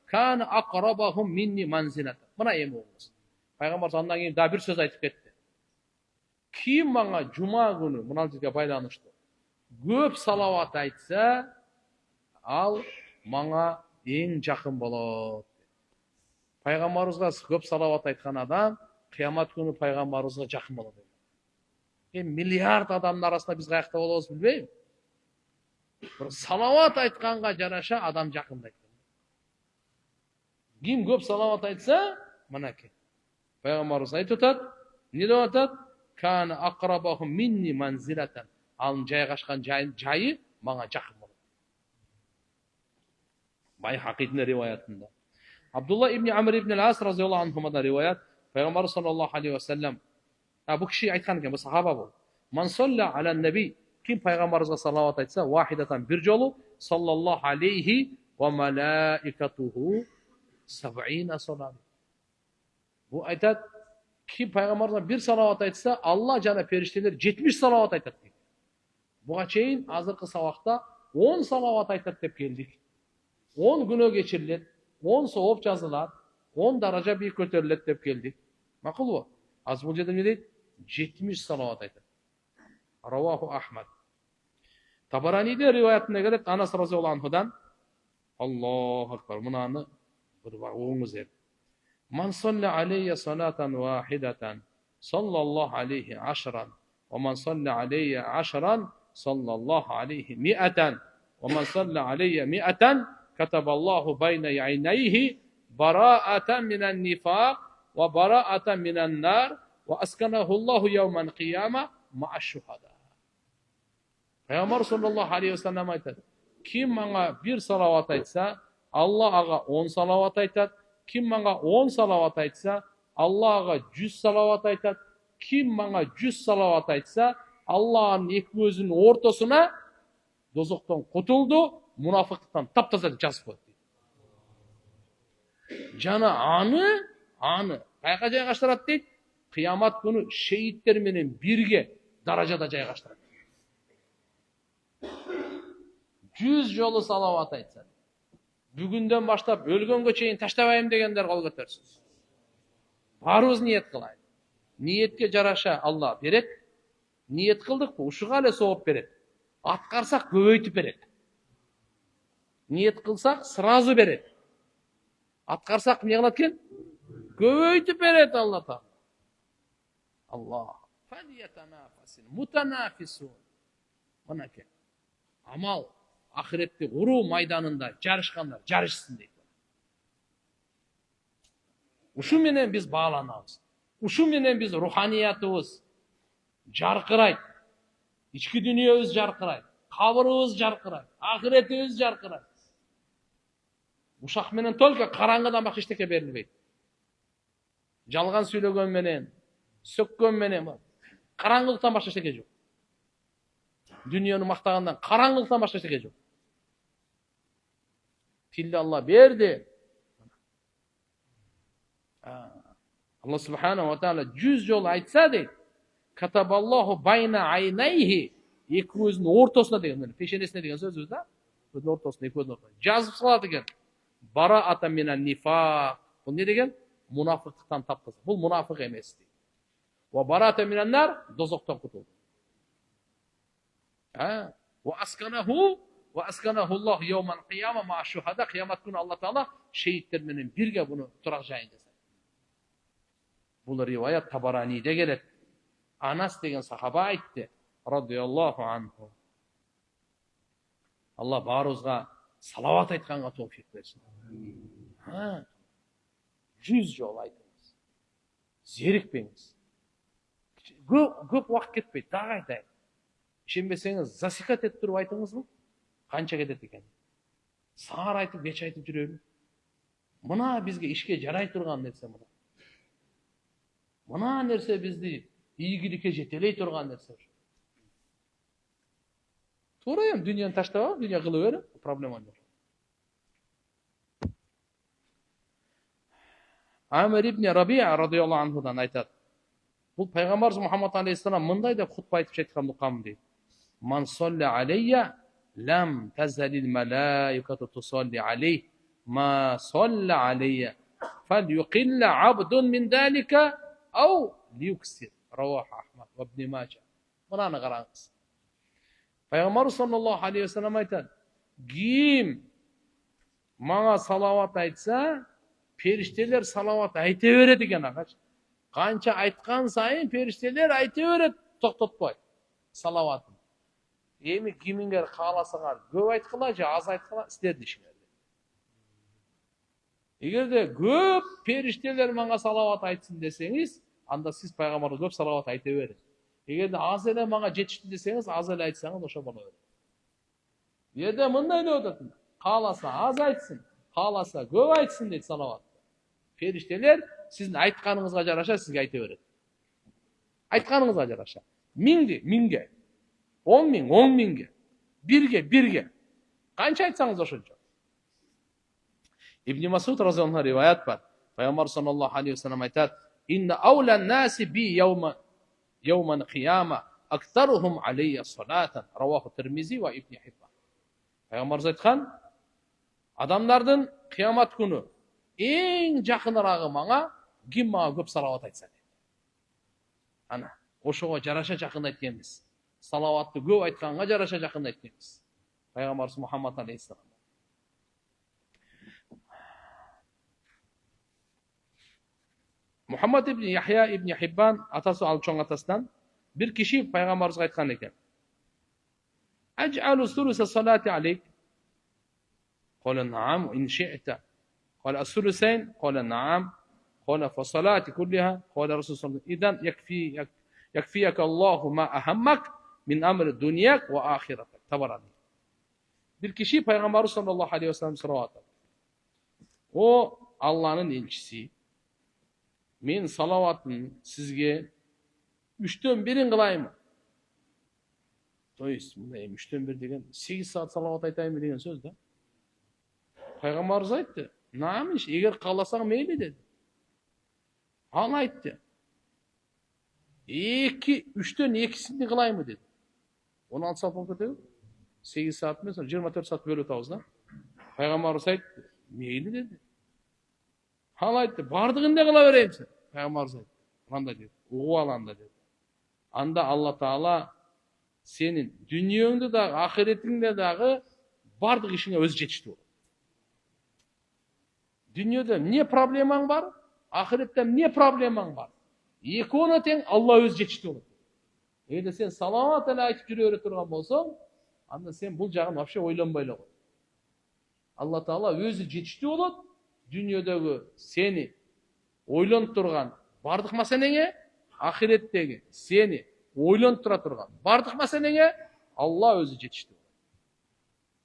kana aqrabahum minni manzilatan. Мына эми болмос. Пайгамбар андан кийин да бир сөз айтып кетти. Ким мага жума күнү мына жерге байланыштуу көп салават айтса, ал мага эң жакын болот. Пайгамбарыбызга көп салават айткан адам кыямат күнү пайгамбарыбызга жакын болот. Миллиард адамдын арасында биз каякта болобуз билбейм. Bir salavat aytqanға жараша адам жақындайды. Ким көп салават айтса, мынакей. Пайғамбарымыз айтып атат, не деп атат? Кана aqrabahum minni manzilatan. Алын жайғашқан жайы маңа жақын болады. Байхақидің риwayatында. Абдулла ибн Амр ибн ал-Ас разияллаху анхумадан риwayat, Пайғамбар саллаллаху алейхи ва саллям, бұл кіші айтқан екен, бұл сахаба бұл. Ман салла аля наби, ким пайғамбарымызға салават айтса, вахидатан bir жолу, саллаллаху алейхи ва малаикатуху саб'ина салат. Бұл айтат, ким пайғамбарымызға bir салават айтса, Алла жана періштелер 70 салават айтат. Бұға чейін азырқы сабақта 10 салават айтат деп келдік. 10 күнөө кечирилет, 10 сооп жазылат, 10 даража бийик көтөрүлөт деп келдик. Макулбу? Азыр бул жерде эмне дейт? 70 салават айтат. Раваху Ахмад. Табараниде риwayatында келет, Анас разияллаху анхудан, Аллаху акбар, мынаны бир оңуз эп. Ман салла алейя салатан вахидатан, саллаллаху алейхи ашран, ва ман салла алейя ашран, саллаллаху алейхи миатан, ва ман салла алейя миатан, катабаллаху байна яйнайхи бараатан минан нифақ ва бараатан минан нар, ва асканахуллаху яуман қияма ма'a шухада. Пайғамбар саллаллаху алейхи ва саллям айтады, ким маңа bir салават айтса, Алла ага 10 салават айтат. Ким маңа 10 салават айтса, Алла ага 100 салават айтат. Ким маңа 100 салават айтса, Алланын эки көзүнүн ортосуна дозоктон кутулду, мунафыктан таптаза жазып коет. Жана аны кайка жайгаштырат дейт? Кыямат күнү шейиттер менен бирге даражада жайгаштырат. 100 жолу салават айтса, бүгүндөн баштап өлгөнгө чейин таштабайм дегендер кол көтөрсүн. Барыбыз ниет кылайын. Ниетке жараша Алла берет. Ниет кылдыкпы, ушуга эле сооп берет. Аткарсак көбөйтүп берет. Ниет кылсак сразу берет. Аткарсак эмне кылат экен? Көбөйтүп берет Алла Таала. Алла. Фалиятанафасин мутанафисун. Мынакей. Амал ахиретте уруу майданында жарышкандар жарышсын дейт. Ушу менен биз бааланабыз. Ушу менен биз руханиятыбыз жаркырайт. Ички дүнүйөбүз жаркырайт. Кабырыбыз жаркырайт. Ахиретибиз жаркырайт. Ушак менен только караңгыдан башка эчтеке берилбейт. Жалган сүйлөгөн менен, сөккөн менен караңгылыктан башка эчтеке жок. Дүнүйөнү мактагандан караңгылыктан башка эчтеке жок. Тилди Алла берди. Алла субханаху ва таала 100 жолу айтса дейт, катабаллаху байна айнайхи, эки көзүнүн ортосуна деген, пешенесине деген сөзүбүз да, көзүнүн ортосуна, эки көзүнүн ортосуна жазып салат экен. Бараата минан нифақ. Бул не деген? Мунафыктыктан таптаза. Бул мунафык эмес дейт. Ва бараата минан нар, дозоктон кутулду. Ва асканаху Аллаху яуман қияма ма'a шухада. Кыямат күнү Алла Таала шейиттер менен бирге буну турак жайын жасайт. Бул риwayat Табараниде келет. Анас деген сахаба айтты, радияллаху анху. Алла баарыбызга салават айтканга тофик берсин. 100 жол айтыңыз. Зерикпеңиз. Көп убакыт кетпейт, дагы айтайын. Ишенбесеңиз, засикат этип туруп айтыңызбы? Канча кетет экен? Саар айтып, кеч айтып жүрөбү? Мына бизге ишке жарай турган нерсе мына. Мына нерсе бизди ийгиликке жетелей турган нерсе. Туура эми дүйнөнү таштап алып, дүйнө кыла бер, проблема жок. Амир ибн Рабиа радыйаллаху анхудан айтат. Бул пайгамбарыбыз Мухаммад алейхиссалам мындай деп хутба айтып жаткан укам дейт. Ман солли алейя лам тазалил малаикату тусалли алейх ма солли алейя фальюқилла абдун мин далика ау лиюксир. Равах Ахмад ва ибн Мажа. Мынаны караңыз. Пайгамбар саллаллаху алейхи ва саллям айтат. Ким мага салават айтса, периштелер салават айта берет экен агачы. Канча айткан сайын периштелер айта берет, токтотпойт салаватын. Эми кимиңер кааласаңар көп айткыла же аз айткыла силердин ишиңер. Эгерде көп периштелер мага салават айтсын десеңиз, анда сиз пайгамбарга көп салават айта бериңиз. Эгерде аз эле мага жетишти десеңиз, аз эле айтсаңыз ошо боло берет. Жерде мындай деп атат. Кааласа аз айтсын, кааласа көп айтсын дейт салават. Периштелер сиздин айтканыңызга жараша сизге айта берет. Айтканыңызга жараша. Миңге, 10 миң, 10 миңге, бирге. Канча айтсаңыз ошончо. Ибн Масуд разыяллаху анху риваят бар. Пайгамбар саллаллаху алейхи ва саллям айтат: "Инна аулан наси би йауман қияма актарухум алейя салатан." Раваху Тирмизи ва Ибн Хиббан. Пайгамбар айткан, адамдардын кыямат күнү эң жакынырагы мага ким мага көп салават айтса дейт. Ана, ошого жараша жакындайт экенбиз. Салаватты көп айтканга жараша жакындайт экенбиз. Пайгамбарыбыз Мухаммад алейхиссалам. Мухаммад ибн Яхья ибн Хиббан атасы ал чоң атасынан бир киши пайгамбарыбызга айткан экен. Аж'алу сулуса салати алейк. Qala na'am in shi'ta. Qala as-sulusayn. Qala na'am. Qala fa salati kullaha. Qala Rasul sallallahu alaihi wasallam idan yakfiyaka Allahu ma ahammak min amri dunyak wa akhiratak. Tabarani. Bir kişi Peygamber sallallahu aleyhi ve sellem soradı. O Allah'ın elçisi. Men salavatın sizge 3'ten 1'in kılayım. Toyist, bunda 3'ten 1 degen 8 saat salavat aytayım degen söz da. Peygamberimiz aytdı. Na'miş, eğer kalasan meyli dedi. Al aytdı. 3'ten 2'sini kılayım dedi. 16 saat oldu dedi. 8 saat mi sonra 24 saat bölü tavızda. Peygamberimiz aytdı. Meyli dedi. Al aytdı. Bardığında kıla vereyim sen. Peygamberimiz aytdı. Anda dedi. Uğu alanda dedi. Anda Allah Teala senin dünyanda da ahiretinde dağı bardıq işine öz жетişti olur. Dünyada niye probleman var? Ahirette niye probleman var? Ekonu teң Allah öz жетişti olur. Eğer sen salavat ele aytып жүрө турган болсоң, anda sen bul жагын вообще ойлонбой эле кой. Allah Teala özü жетişti болот. Dünyadagi seni ойлонуп турган бардық маселеңе, ахиреттеги сени ойлонуп тура турган бардық маселеңе Allah өзү жетишти.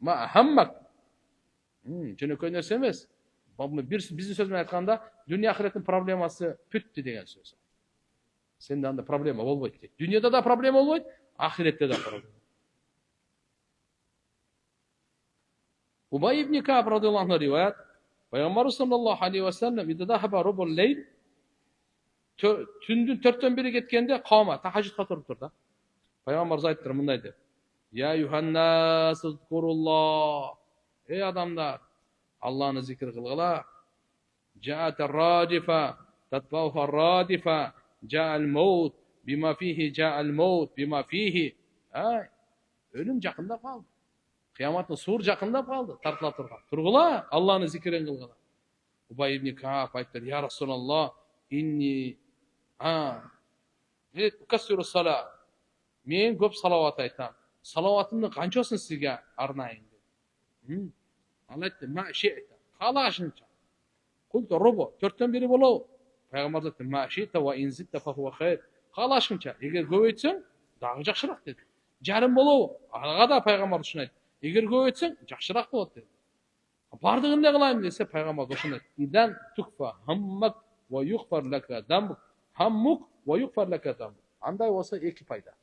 Ма ахаммак. Жөнөкөй нерсе эмес. Биздин сөз менен айтканда, дүйнө ахиреттин проблемасы бүттү деген сөз. Сенде анда проблема болбойт дейт. Дүйнөдө да проблема болбойт, ахиретте да проблема. Убай ибн Кааб радыйаллаху анху риваят. Пайгамбар саллаллаху алейхи ва саллям иддаха рубул лейл түндүн 4-төн 1-и кеткенде кама тахажжудка туруп турду. Пайгамбар айттыр мындай деп. Я юханнас зкуруллах. Эй адамдар, Аллахны зикр кылгыла. Жаат ар-радифа татбауха ар-радифа жаал маут бима фихи жаал маут бима фихи. Өлүм жакындап калды. Кыяматтын суур жакындап калды, тартыла турган. Тургула, Аллахны зикирин кылгыла. Убай ибн Кааб айттыр: "Я Расулаллах, инни кассиру сала. Мен көп салават айтам. Салаватымды канчасын сизге арнайын?" Ал айтты: "Ма ши'та." Калашынча. Култу рубу, 4-төн 1-и болобу? Пайгамбар айтты: "Ма ши'та ва ин зитта фа хува хайр." Калашынча, эгер көбөйтсөң, дагы жакшыраак деди. Жарым болобу? Ага да пайгамбар ушуну айтты. Эгер көбөйтсөң, жакшыраак болот деди. Бардыгын да кылайм десе, пайгамбар ушуну айтты: "Идан tukfa hammak ва yughfar laka dambuk." hammuk va yughfar laka dhanbuk. Андай болса екі пайда.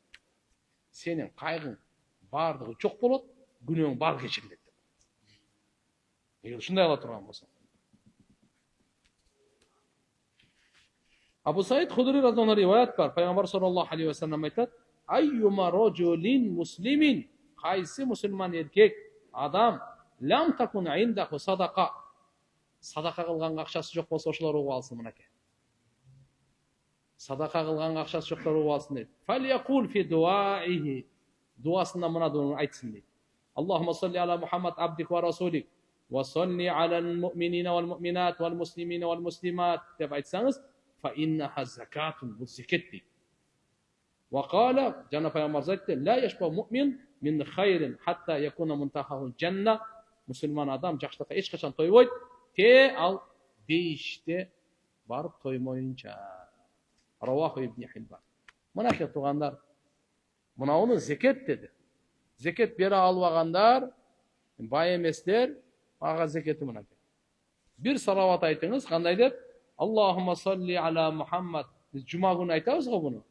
Сенің қайғың барлығы жоқ болады, күнәң бар кешіріледі. Егер шындай ала тұрған болса. Абу Саид Худри разиаллаху анху риwayat бар. Пайғамбар саллаллаху алейхи ва саллям айтады: "Айюма раджулин муслимин", қайсы мұсылман еркек адам лам такун индаху садақа, садақа қылған ақшасы жоқ болса, ошолар угуп алсын мынакей. Садақа қылған ақшасы жоқтар угуп алсын дейді. Фалякул фи дуаихи, дуасында мына дуаны айтсын дейді. Аллахумма салли ала Мухаммад абдик ва расулик ва салли ала муминина вал муминат вал муслимина вал муслимат деп айтсаңыз, фа иннаха закатун, бұл зекет дейді. Ва қала, жаңа пайғамбар айтты: ла яшба мумин мин хайрин хатта якуна мунтахаху жанна, мұсылман адам жақсылыққа ешқашан тоймайды, те ал бейіште барып тоймайынша. Раваху ибн Хиббан. Мынакей туғандар, мынауны зекет деді. Зекет бере албағандар, бай еместер, аға зекеті мынакей. Bir салават айтыңыз, қандай деп? Аллахумма салли ала Мухаммад. Біз жұма күні айтамыз ғой бұны.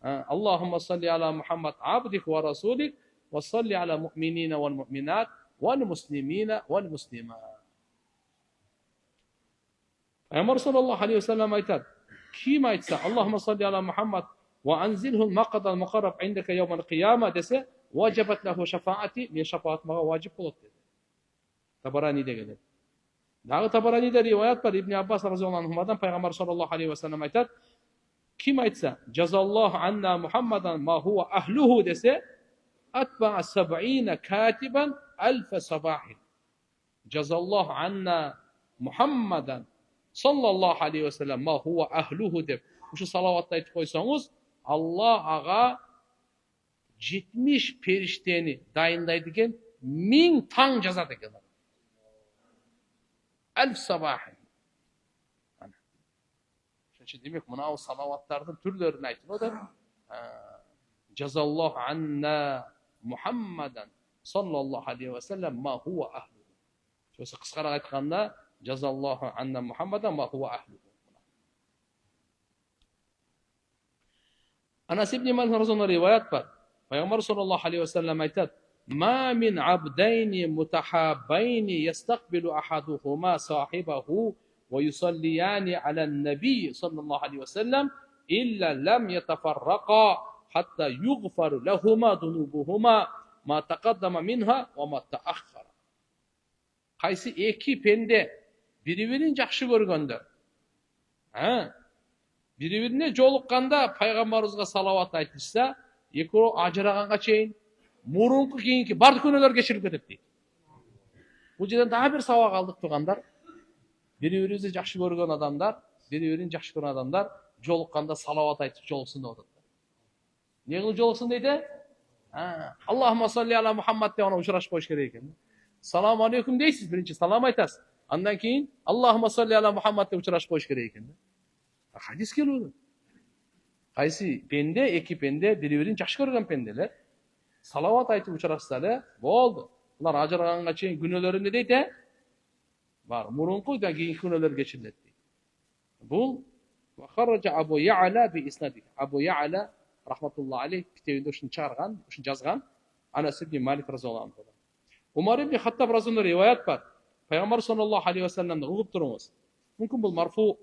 Аллахумма салли ала Мухаммад абдик ва расулик ва салли ала муминина вал муминат вал муслимина вал муслимат. Пайғамбар саллаллаху алейхи ва саллям айтады: ким айтса, Аллахумма салли ала Мухаммад ва анзилху мақадал муқарраб индaka йаумал қияма десе, ваджабат лаху шафаати, мен шафаат маға ваджиб болады деді. Табараниде келеді. Дағы Табараниде риwayat бар. Ибн Аббас разиаллаху анхумадан пайғамбар саллаллаху алейхи ва саллям айтады: ким айтса, жазаллаху анна Мухаммадан ма хуа ахлуху десе, атбаа саб'ина катибан альфа сабахин. Жазаллаху анна Мухаммадан саллаллаху алейхи ва саллям ма хуа ахлуху деп ушу салаватты айтып қойсаңыз, Алла аға 70 періштені дайындайды екен, 1000 таң жазады екен. Альф сабахин. Демек, мынау салаваттардың түрлерін айтып отыр. Жазаллаху анна Мухаммадан саллаллаху алейхи ва саллям ма хуа ахлуху. Осы қысқарақ айтқанда, жазаллаху анна Мухаммадан ма хуа ахлуху. Анас ибн Малик разиаллаху анху риwayat бар. Пайғамбар саллаллаху алейхи ва саллям айтады: ма мин абдайни мутахаббайни ястақбилу ахадухума сахибаху ва юсаллияни аля наби саллаллаху алейхи ва саллям илля лам ятафаррақа хатта юғфару лахума дунубухума ма тақаддама минха ва ма тааххара. Қайсы екі пенде бири-бирин жақсы көргөндөр, бири-бирине жолыққанда пайғамбарымызға салауат айтылса, екеуі ажырағанға чейин мурунку кейинки бардык күнөөлөр кечирип кетет дейт. Бул жерден дагы бир сабак алдык тугандар. Бири-бирибизди жакшы көргөн адамдар, бири-бирин жакшы көргөн адамдар жолукканда салават айтып жолуксун деп атат. Эмне кылып жолуксун дейт? Аллахумма салли ала Мухаммад деп ана учурашып коюш керек экен. Салам алейкум дейсиз, биринчи салам айтасыз. Андан кийин Аллахумма салли ала Мухаммад деп учурашып коюш керек экен. Хадис келүүдө. Кайсы пенде, эки пенде бири-бирин жакшы көргөн пенделер салават айтып учурашса эле болду. Булар ажыраганга чейин күнөөлөрү эмне дейт? Бар, мурунку да кийинки күнөөлөр кечирилет дейт. Бул вахараджа Абу Я'ла би иснади. Абу Я'ла рахматуллаху алейх китебинде ушуну чыгарган, ушуну жазган. Анас ибн Малик разиаллаху анху. Умар ибн Хаттаб разиаллаху риwayat бар. Пайгамбар саллаллаху алейхи ва салламды угуп туруңуз. Мүмкүн бул марфу,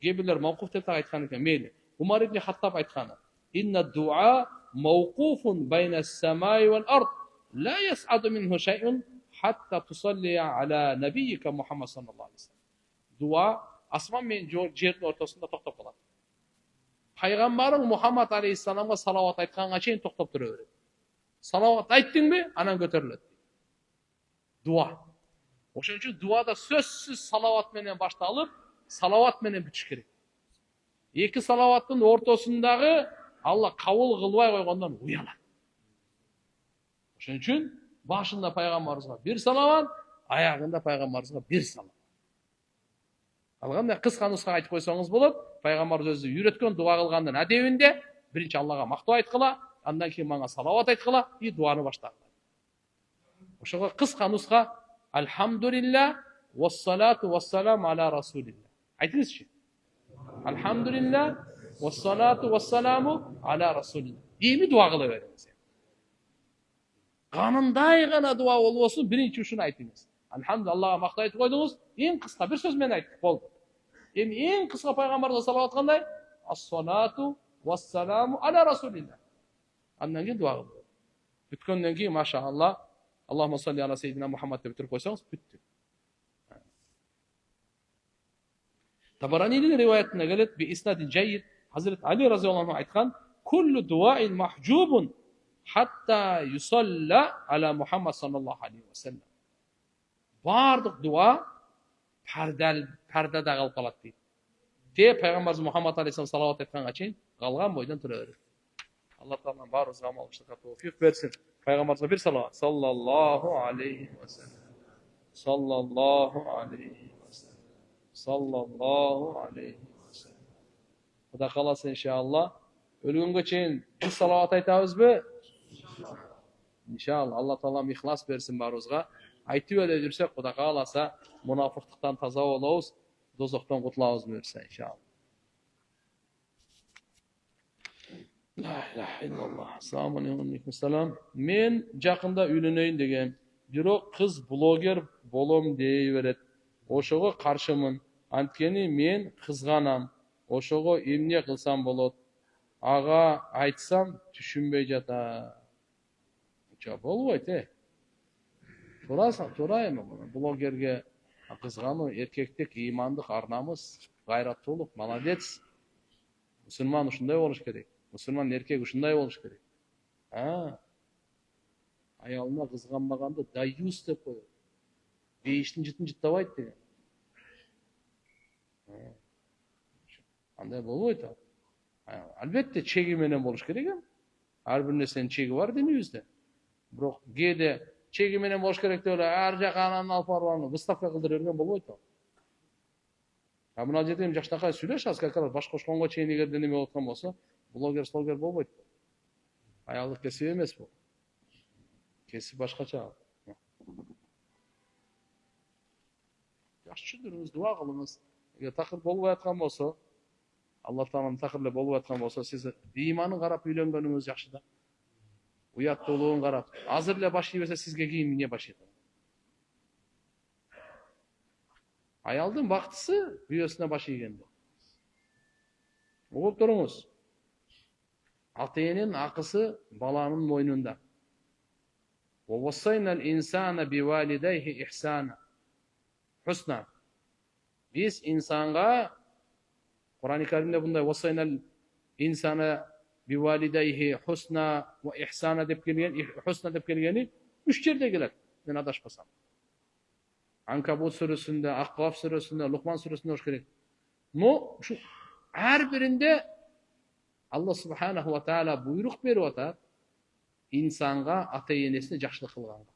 кээбирлер мавкуф деп айткан экен, мейли. Умар ибн Хаттаб айтканы: инна дуа мавкуфун байна ас-самаи вал ард ла яс'аду минху шай'ун хатта тусалли аля набийика Мухаммад саллаллаху алейхи ва саллям. Дуа асман менен жердин ортосунда токтоп калат. Пайгамбарың Мухаммад алейхиссаламга салават айтканга чейин токтоп тура берет. Салават айттыңбы, анан көтөрүлөт. Дуа. Ошон үчүн дуада сөзсүз салават менен башталып, салават менен бүтүш керек. Эки салаваттын ортосундагы Алла кабыл кылбай койгондон уялат. Ошон үчүн башында пайгамбарыбызга бир салават, аягында пайгамбарыбызга бир салават. Алганда кыска нуска айтып койсоңуз болот. Пайгамбарыбыз өзү үйрөткөн дуа кылгандын адебинде биринчи Аллага мактоо айткыла, андан кийин мага салават айткыла и дуаны баштагыла. Ошого кыска нуска Алхамдулилlah вассалату вассалам аля расулилlah. Айтыңызчы. Алхамдулилlah Vessalatu vessalamu ala rasulillah. Эми дуа кыла бериңиз. Канындай гана дуа болбосун, биринчи ушуну айтыңыз. Алхамдулилlah, Аллага мактап айтып койдуңуз, эң кыска бир сөз менен айттык, болду. Эми эң кыска пайгамбарга салават кандай? Ас-салату вассаламу аля расулилlah. Андан кийин дуа кылып. Бүткөндөн кийин машаалла, Аллахумма салли ала сейдина Мухаммад деп бүтүрүп койсоңуз, бүттү. Табаранинин риваятында келет, би иснадин жайид, Hazret Ali radıyallahu anh aytkan, kullu duail mahjubun hatta yusalla ala Muhammad sallallahu aleyhi ve sellem. Bardıq dua perdada kalıp kalat deydi. Te Peygamberimiz Muhammed aleyhisselam salavat etken için kalgan boydan tura verir. Allah Teala barımıza amalışlığa tevfik versin. Peygamberimize bir salavat. Sallallahu aleyhi ve sellem. Sallallahu aleyhi ve sellem. Sallallahu aleyhi ve sellem. Xuda kalası inşallah. Ölgünge çeyin bir salavat aytabız mı? İnşallah. Allah Teala ihlas versin barımıza. Aytып эле жүрсөк, Кудай кааласа, мунафыктыктан таза болобуз, дозоктон кутулабыз буюрса иншалла. La ilahe illallah. Assalamu aleykum selam. Men жакында үйлөнөйүн деген, бирок кыз блогер болом дей берет. Ошого каршымын. Анткени мен кызганам. Ошого эмне кылсам болот? Ага айтсам түшүнбөй жата. Болбойт, Тура эми блогерге кызгануу эркектик, ыймандык, арнамыз, гайраттуулук, молодец. Мусулман ушундай болуш керек. Мусулман эркек ушундай болуш керек. Аялына кызганбаганды даюс деп коет. Бейиштин жытын жыттабайт деген. Андай болбойт. Албетте чеги менен болуш керек эми. Ар бир нерсенин чеги бар динибизде. Бирок кээде чеги менен болуш керек деп эле ар жака анан алып барып аны выставка кылдыра берген болбойт. Мына жерде эми жаштакай сүйлөш, азыр как раз баш кошконго чейин эгерде неме болуп аткан болсо, блогер болбойт. Аялдык кесип эмес бул. Кесип башкача. Жакшы түшүндүрүңүз, дуа кылыңыз. Эгер такыр болбой аткан болсо, Алла Тааланын такыры болбой аткан болсо, сиз ыйманын карап үйлөнгөнүңүз жакшы да. Уяттуулугун карап, азыр эле башый берсе сизге кийин эмне башыйт? Аялдын бактысы күйөөсүнө башыйгенде. Угуп туруңуз. Ата-эненин акысы баланын мойнунда. Wa wassayna al-insana biwalidayhi ihsana. Husna. Biz insanga Kur'an-ı Kerim'de bunday wassayna al-insana bivalidayhi husna ve ihsana dep kelgeni 3 yerde gelir. Ben adaşmasam. Ankabut surasında, Ahqaf surasında, Luqman surasında hoş gerek. No, şu her birinde Allah subhanahu ve taala buyruk berip atar. İnsanga ata-enesine жақшылық кылганга.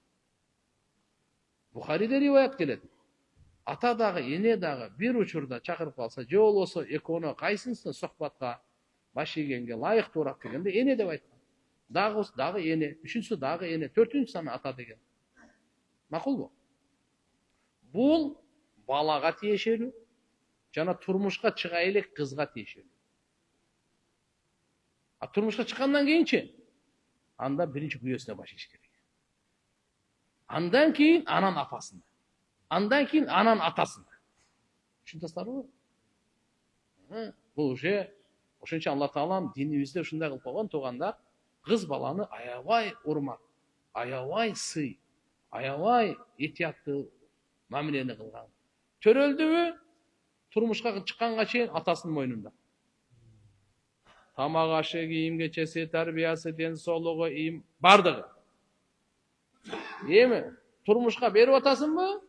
Buxaride rivayet keledi. Ата дагы, эне дагы bir учурда чакырып калса, же болбосо экөөнө кайсынысына сохбатка баш ийгенге лайык турат дегенде эне деп айткан. Дагы эне, үчүнчүсү дагы эне, төртүнчүсү саны ата деген. Макулбу? Бул балага тиешелүү жана турмушка чыга элек кызга тиешелүү. Турмушка чыккандан кийинчи анда биринчи күйөөсүнө баш ийиш керек. Андан кийин анан апасына. Андан кийин анан атасына. Түшүндүңүзбү? Бул уже ошончо Алла Таалам динибизде ушундай кылып койгон туугандар, кыз баланы аябай урмат, аябай сый, аябай этияттуу мамилени кылган. Төрөлдүбү турмушка чыкканга чейин атасынын мойнунда. Тамак ашы, кийим кечеси, тарбиясы, ден соолугу, ийим бардыгы. Эми турмушка берип атасыңбы?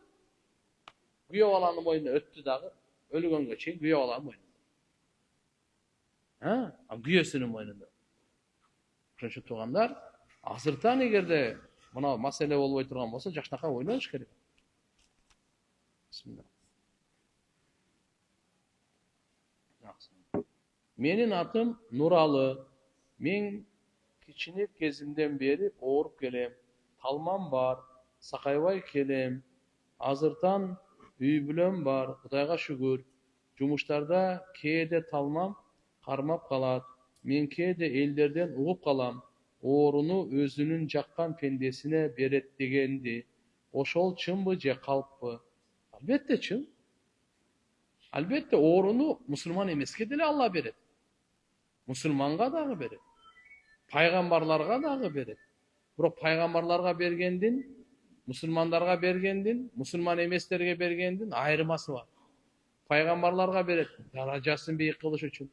Күйөө баланын мойнуна өттү дагы, өлгөнгө чейин күйөө баланын мойнунда. Күйөөсүнүн мойнунда. Ошончо туугандар, азыртан эгерде мына маселе болбой турган болсо, жакшынакай ойлонуш керек. Бисмилlah. Менин атым Нуралы. Мен кичине кезимден бери ооруп келем. Талмам бар, сакайбай келем. Азыртан үй бүлөм бар, Кудайга шүгүр. Жумуштарда кээде талмам кармап калат. Мен кээде элдерден угуп калам. Ооруну өзүнүн жаккан пендесине берет дегенди. Ошол чынбы же калппы? Албетте чын. Албетте ооруну мусулман эмеске деле Алла берет. Мусулманга дагы берет. Пайгамбарларга дагы берет. Бирок пайгамбарларга бергендин, мусулмандарга бергендин, мусулман эместерге бергендин айырмасы бар. Пайгамбарларга берет даражасын бийик кылыш үчүн.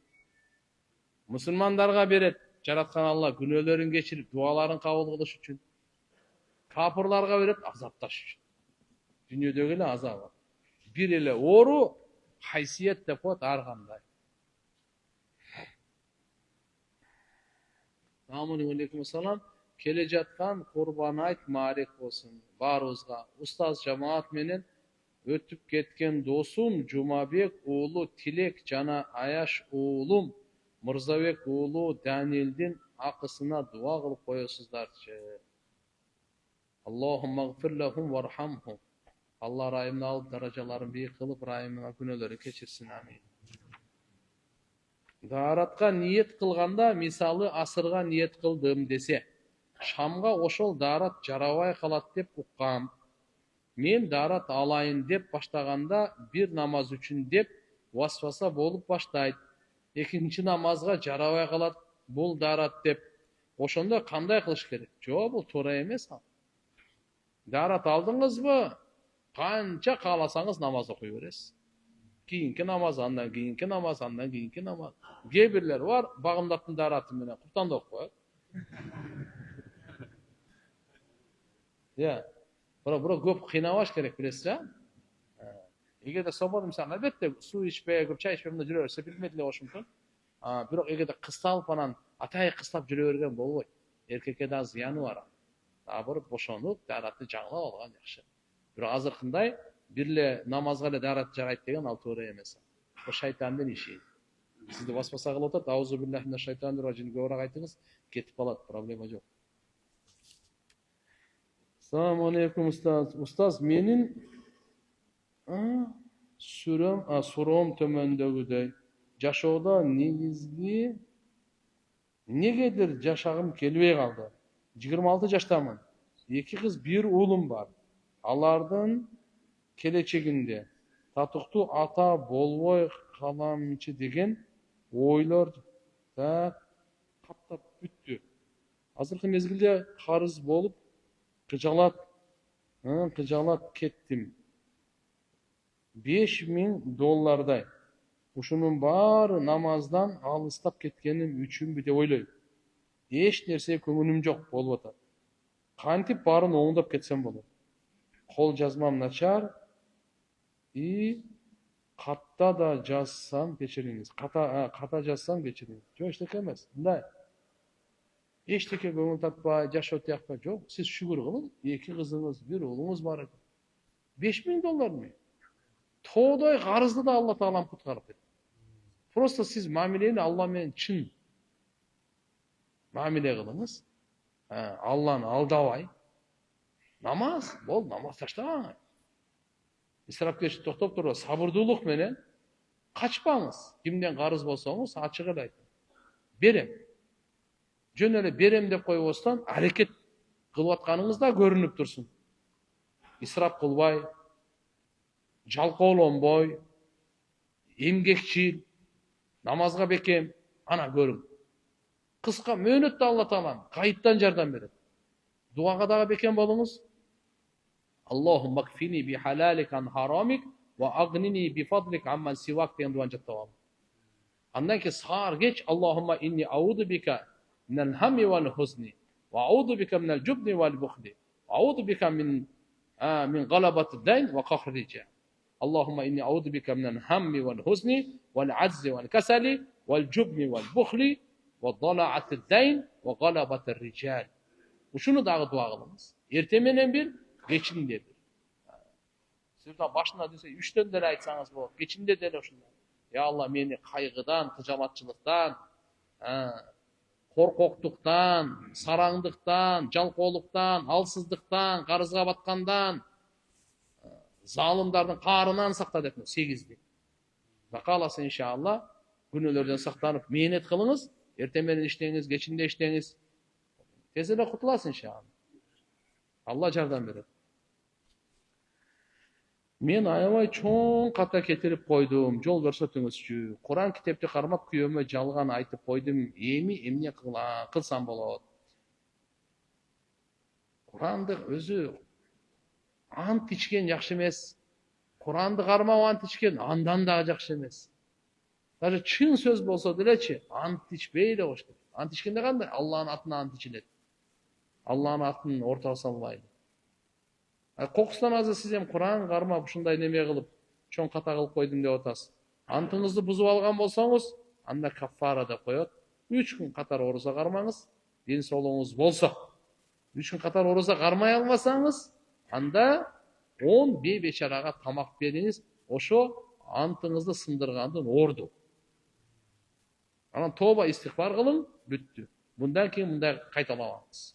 Мусулмандарга берет жараткан Алла күнөөлөрүн кечирип, дуаларын кабыл кылыш үчүн. Капырларга берет азапташ үчүн. Дүйнөдөгү эле азабы. Бир эле оору хайсиет деп коет ар кандай. Алейкум ассалам. Келе жаткан Курбан айт маарек болсун баарыбызга. Устаз жамаат менен өтүп кеткен досум Жумабек уулу Тилек жана Аяш уулум Мырзабек уулу Данилдин акысына дуа кылып коесуздарчы. Аллахумма гфир лахум вархамхум. Алла райымын алып, даражаларын бийик кылып, райымына күнөөлөрүн кечирсин. Амин. Daaratка ниет кылганда, мисалы асырга ниет кылдым десе, шамга ошол daarat жарабай калат деп уккам. Мен daarat алайын деп баштаганда бир намаз үчүн деп васваса болуп баштайт. Экинчи намазга жарабай калат бул daarat деп. Ошондо кандай кылыш керек? Жок, бул туура эмес. Daarat алдыңызбы? Канча кааласаңыз намаз окуй бересиз. Кийинки намаз, андан кийинки намаз, андан кийинки намаз. Кээ бирлер бар, багымдаттын daarаты менен Куртанды окуп коет. Бирок көп кыйнабаш керек, билесиз, Эгерде собор мисалы албетте суу ичпей, көп чай ичпей жүрө берсе билмей деле болушу мүмкүн. Бирок эгерде кысталып анан атайы кыстап жүрө берген болбойт. Эркекке да зыяны бар. Бир бошонуп, daaratты жаңылап алган жакшы. Бирок азыркындай бирле намазга эле daarat жарайт деген ал туура эмес. Бул шайтандын иши. Сизди васваса кылып атат, аузу биллахи минаш шайтанир раджим көбүрөөк айтыңыз, кетип калат, проблема жок. Assalamu alaikum устаз. Устаз, менин суроом төмөндөгүдөй. Жашоодо негизги негедир жашагым келбей калды. 26 жаштамын. 2 кыз, 1 уулум бар. Алардын келечегинде татыктуу ата болбой каламчы деген ойлор каптап бүттү. Азыркы мезгилде карыз болуп кыжалат кеттим. $5000. Ушунун баары намаздан алыстап кеткеним үчүнбү деп ойлойм. Эч нерсе көңүлүм жок болуп атат. Кантип баарын оңдоп кетсем болот? Кол жазмам начар. Ката да жазсам кечириңиз. Ката жазсам кечириңиз. Жок, эчтеке эмес. Мындай. Эчтеке көңүл тартпай, жашоо тиякпай жок. Сиз шүгүр кылың. 2 кызыңыз, 1 уулуңуз бар экен. $5000 тоодой карызды да Алла Таалам куткарып берет. Просто сиз мамилени Алла менен чын мамиле кылыңыз. Алланы алдабай. Намаз, намаз таштабаңыз. Исрапкерчилик токтоп туруп, сабырдуулук менен качпаңыз. Кимден карыз болсоңуз ачык эле айтыңыз. Берем. Жөн эле берем деп койбостон аракет кылып атканыңыз да көрүнүп турсун. Исрап кылбай, жалкоолонбой, эмгекчил, намазга бекем, ана көрүң. Кыска мөөнөттө Алла Таалам кайыптан жардам берет. Дуага дагы бекем болуңуз. Аллахумма кфини би халалик ан харамик ва агнини би фадлик амман сивак деген дуаны жаттап. Андан кийин саар кеч Аллахумма инни ауду бика минал хамми вал хузни ва ауду бика минал жубни вал бухли ва ауду бика мин галабати дайн ва кахри риджал. Аллахумма инни ауду бика минал хамми вал хузни вал аззи вал касали вал жубни вал бухли ва далаати дайн ва галабати риджал. Ушуну дагы дуа кылыңыз. Эртең менен бир, кечинде бир. Сиз да башына десе 3төн деле айтсаңыз болот. Кечинде деле ушундай. Я Алла, мени кайгыдан, кыжалатчылыктан, коркоктуктан, сараңдыктан, жалкоолуктан, алсыздыктан, карызга баткандан, залымдардын каарынан сакта деп 8-ди. Кааласа иншалла Günölөрдөн сактанып, мээнет кылыңыз, эртең менен иштеңиз, кечинде иштеңиз. Тез эле кутуласың иншалла. Алла жардам берет. Мен аябай чоң ката кетирип койдум, жол көрсөтүңүзчү. Куран китепти кармап күйөөмө жалган айтып койдум. Эми эмне кылсам болот? Куранды өзү ант ичкен жакшы эмес. Куранды кармап ант ичкен андан дагы жакшы эмес. Даже чын сөз болсо делечи, ант ичпей эле коюш керек. Ант ичкенде кандай? Алланын атына ант ичилет. Алланын атын ортого салбайлы. Кокустан азыр сиз эми Куран кармап ушундай неме кылып, чоң ката кылып койдум деп атасыз. Антыңызды бузуп алган болсоңуз, анда каффара деп коет. 3 күн катар ороза кармаңыз, ден соолугуңуз болсо. 3 күн катар ороза кармай алмасаңыз, анда 10 бейбечарага тамак бериңиз, ошо антыңызды сындыргандын орду. Анан тоба истигфар кылың, бүттү. Мындан кийин мындай кайталабаңыз.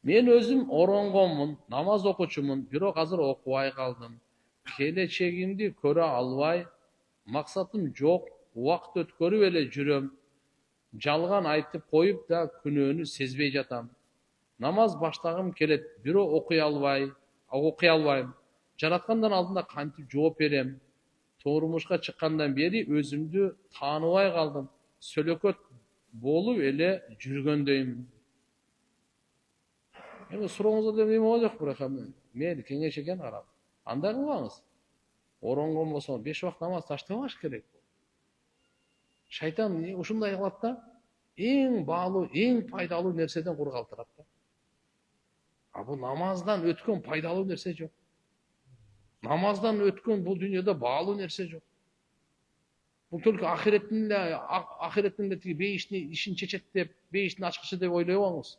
Мен өзүм оронгонмун, намаз окучумун, бирок азыр окубай калдым. Келечегимди көрө албай, максатым жок, убакыт өткөрүп эле жүрөм. Жалган айтып коюп да күнөөнү сезбей жатам. Намаз баштагым келет, бирок окуй албайм. Жараткандын алдында кантип жооп берем? Турмушка чыккандан бери өзүмдү тааныбай калдым. Сөлөкөт болуп эле жүргөндөймүн. Эми сурооңузда эме болжок, бирок мейли кеңеш экен карап. Андай кылбаңыз. Оронгон болсо 5 убакыт намаз таштабаш керек. Шайтан ушундай кылат да, эң баалуу, эң пайдалуу нерседен кур калтырат да. Бул намаздан өткөн пайдалуу нерсе жок. Намаздан өткөн бул дүйнөдө баалуу нерсе жок. Бул только ахиреттин тиги бейиштин ишин чечет деп, бейиштин ачкычы деп ойлобоңуз.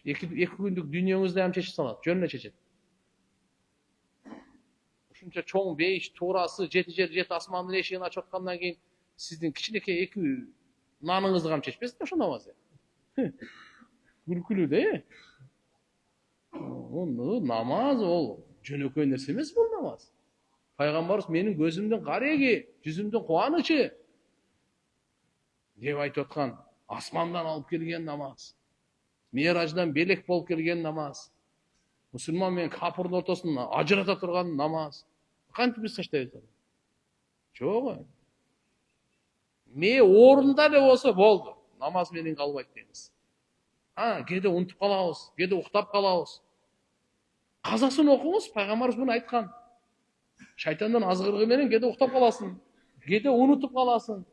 2 күндүк дүйнөңүздү ham чечип салат, жөнүнө чечет. Ушунча чоң бейиш туурасы 7 жер 7 асмандын эшигин ачып аткандан кийин сиздин кичинекей 2 наныңызды ham чечпесин ошо намаз. Күлкүлүү да. Намаз ол жөнөкөй нерсе эмес бул намаз. Пайгамбарыбыз менин көзүмдүн кареги, жүзүмдүн кубанычы деп айтып аткан, асмандан алып келген намаз. Мираждан белек болуп келген намаз. Мусулман менен капырдын ортосун ажырата турган намаз. Кантип биз таштайбыз? Жок. Орунда эле болсо болду. Намаз менен калбайт дейбиз. Кээде унутуп калабыз, кээде уктап калабыз. Казасын окуңуз, пайгамбарыбыз муну айткан. Шайтандын азгырыгы менен кээде уктап каласың, кээде унутуп каласың.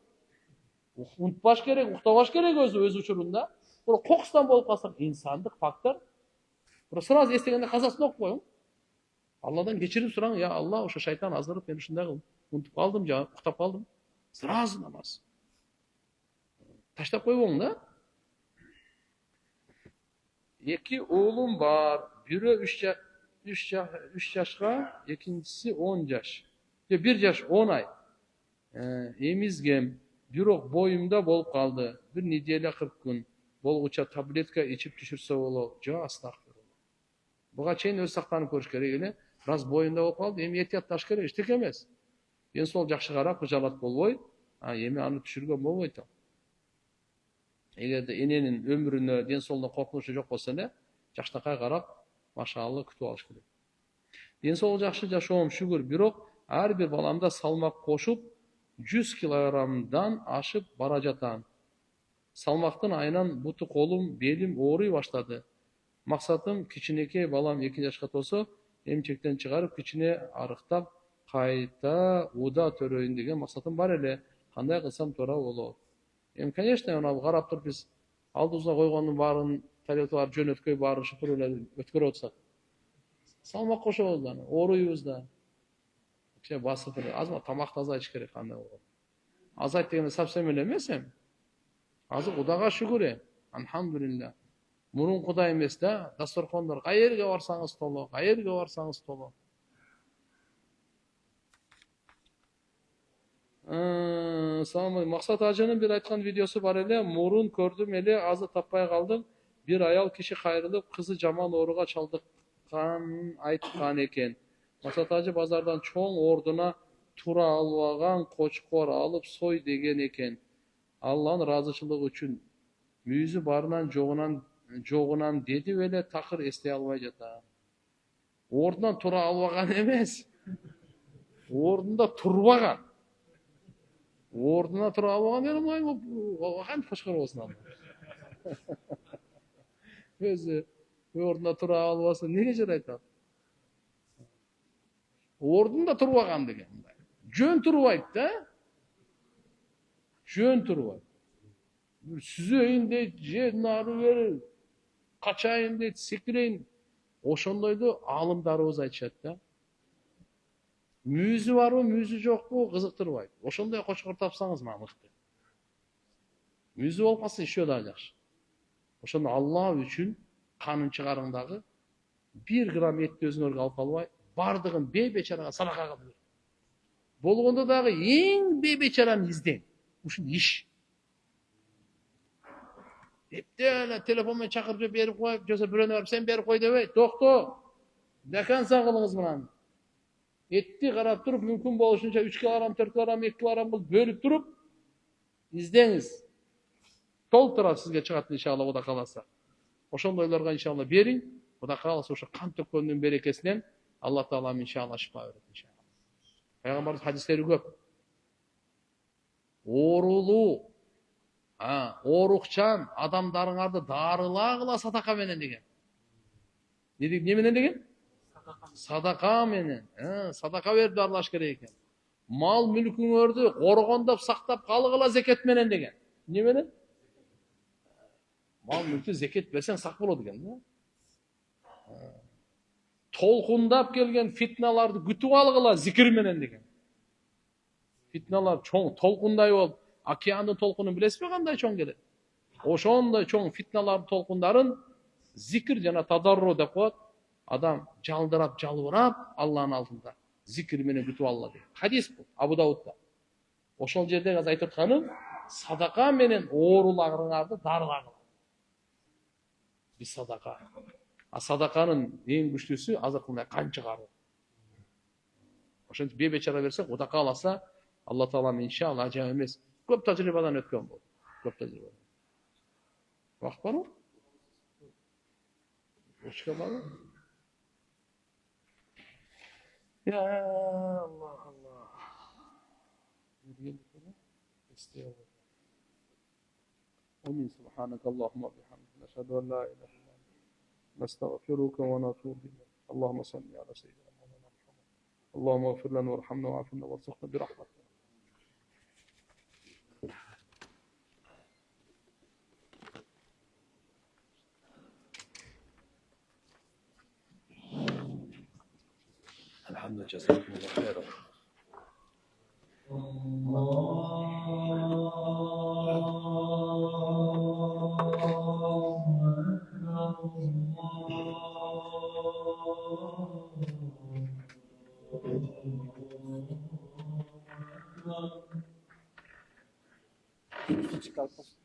Унутпаш керек, уктабаш керек өз учурунда. Бирок кокустан болуп калсак, инсандык фактор. Бирок сразу эстегенде казасын окуп коюң. Алладан кечирим сураңыз, я Алла, ошо шайтан азгырып мен ушундай кылдым. Унутуп калдым, же уктап калдым. Сразу намаз. Таштап койбоң да. 2 уулум бар. Бирөө 3 жашка, экинчиси 10 жаш. 1 жаш 10 ай. Эмизгем, бирок боюмда болуп калды. 1 неделя 40 күн. Болгуча таблетка ичип түшүрсө болот. Жок, астагфирулла. Буга чейин өз сактанып көрүш керек эле. Раз боюнда болуп калды, эми этиятташ керек, эчтеке эмес. Ден соол жакшы карап, кыжалат болбой, эми аны түшүргөн болбойт. Эгерде эненин өмүрүнө, ден соолугуна коркунучу жок болсо эле, жакшынакай карап, машалла күтүп алыш керек. Ден соолук жакшы жашоом шүгүр, бирок ар бир баламда салмак кошуп 100 килограммдан ашып бара жатам. Салмактын айынан буту колум, белим ооруй баштады. Максатым кичинекей балам 2 жашка толсо, эмчектен чыгарып, кичине арыктап, кайта уда төрөйүн деген максатым бар эле. Кандай кылсам туура болот? Конечно, аны карап туруп биз алдыбызга койгондун баарын, тарелкалар жөнөткөй баарын шупуруп эле өткөрүп атсак. Салмак кошобуз да, ооруйбуз да. Басып эле, азыр тамакты азайтыш керек кандай болгон. Азайт дегенде совсем эле эмес эми. Азыр Кудайга шүгүр, алхамдулилля. Мурункудай эмес да, дасторкондор каерге барсаңыз толо, каерге барсаңыз толо. Максат ажынын бир айткан видеосу бар эле, мурун көрдүм эле, азыр таппай калдым. Бир аял киши кайрылып, кызы жаман ооруга чалдыкканын айткан экен. Максат ажы базардан чоң ордуна тура албаган кочкор алып сой деген экен. Алланын ыраазычылыгы үчүн мүйүзү барынан жогунан деди беле такыр эстей албай жатат. Ордунан тура албаган эмес. Ордунда турбаган. Ордуна тура албаган эле кантип кочкор болсун ал. Өзү ордуна тура албаса неге жарайт ал? Ордунда турбаган деген. Жөн турбайт да. Жөн турбайт. Сүзөйүн дейт, же нары бери качайын дейт, секирейин. Ошондойду аалымдарыбыз айтышат да. Мүйүзү барбы, мүйүзү жокпу кызыктырбайт. Ошондой кочкор тапсаңыз мага мыкты. Мүйүзү болуп калса еще да жакшы. Ошондо Алла үчүн канын чыгарыңдагы 1 грамм этти өзүңөргө алып калбай, бардыгын бейбечарага садака кылып бер. Болгондо дагы эң бейбечараны издең. Ушул иш. Эптеле телефон менен чакырып берип коюп, жаса бирөөнө барып сен берип кой дебей, токто. Деканса кылыңыз мынаны. Этти карап туруп, мүмкүн болушунча 3 килограмм, 4 килограмм, 2 килограмм кылып бөлүп туруп издеңиз. Толтура сизге чыгат иншалла Кудай кааласа. Ошондойлорго иншалла бериң. Кудай кааласа ошо кан төккөндүн берекесинен Алла Таалам иншалла шифа берет иншалла. Пайгамбарыбыз хадистери көп. Оорулуу, оорукчан адамдарыңарды дарылагыла садака менен деген. Не менен деген? Садака менен. Садака берип дарылаш керек экен. Мал мүлкүңөрдү коргондоп сактап калгыла зекет менен деген. Не менен? Мал мүлкү зекет берсең сак болот экен да. Толкундап келген фитналарды күтүп алгыла зикир менен деген. Фитналар чоң толкундай болуп, океандын толкунун билесизби кандай чоң келет? Ошондой чоң фитналардын толкундарын зикир жана тадарру деп коет. Адам жалдырап, жалбырап Алланын алдында зикир менен күтүп алла дейт. Хадис бул Абу Даудда. Ошол жерде азыр айтып атканым садака менен ооруларыңарды дарылагыла. Биз садака. Садаканын эң күчтүүсү азыркындай кан чыгаруу. Ошентип бейбечара берсек, Кудай кааласа, Алла Таалам иншалла ажайып эмес. Көп тажрыйбадан өткөн бул. Көп тажрыйбадан. Вакыт барбы? Учка барбы? Ya Allah Allah. Amin. Subhanak Allahumma bihamdik. Nashhadu an la ilaha illa anta. Nastaghfiruka wa natubu ilayk. Allahumma salli ala sayyidina Muhammad. Allahumma ighfir lana warhamna wa'afina warzuqna bi rahmatik. الحمد لله جزاكم الله خيرا. Çıkartmasın.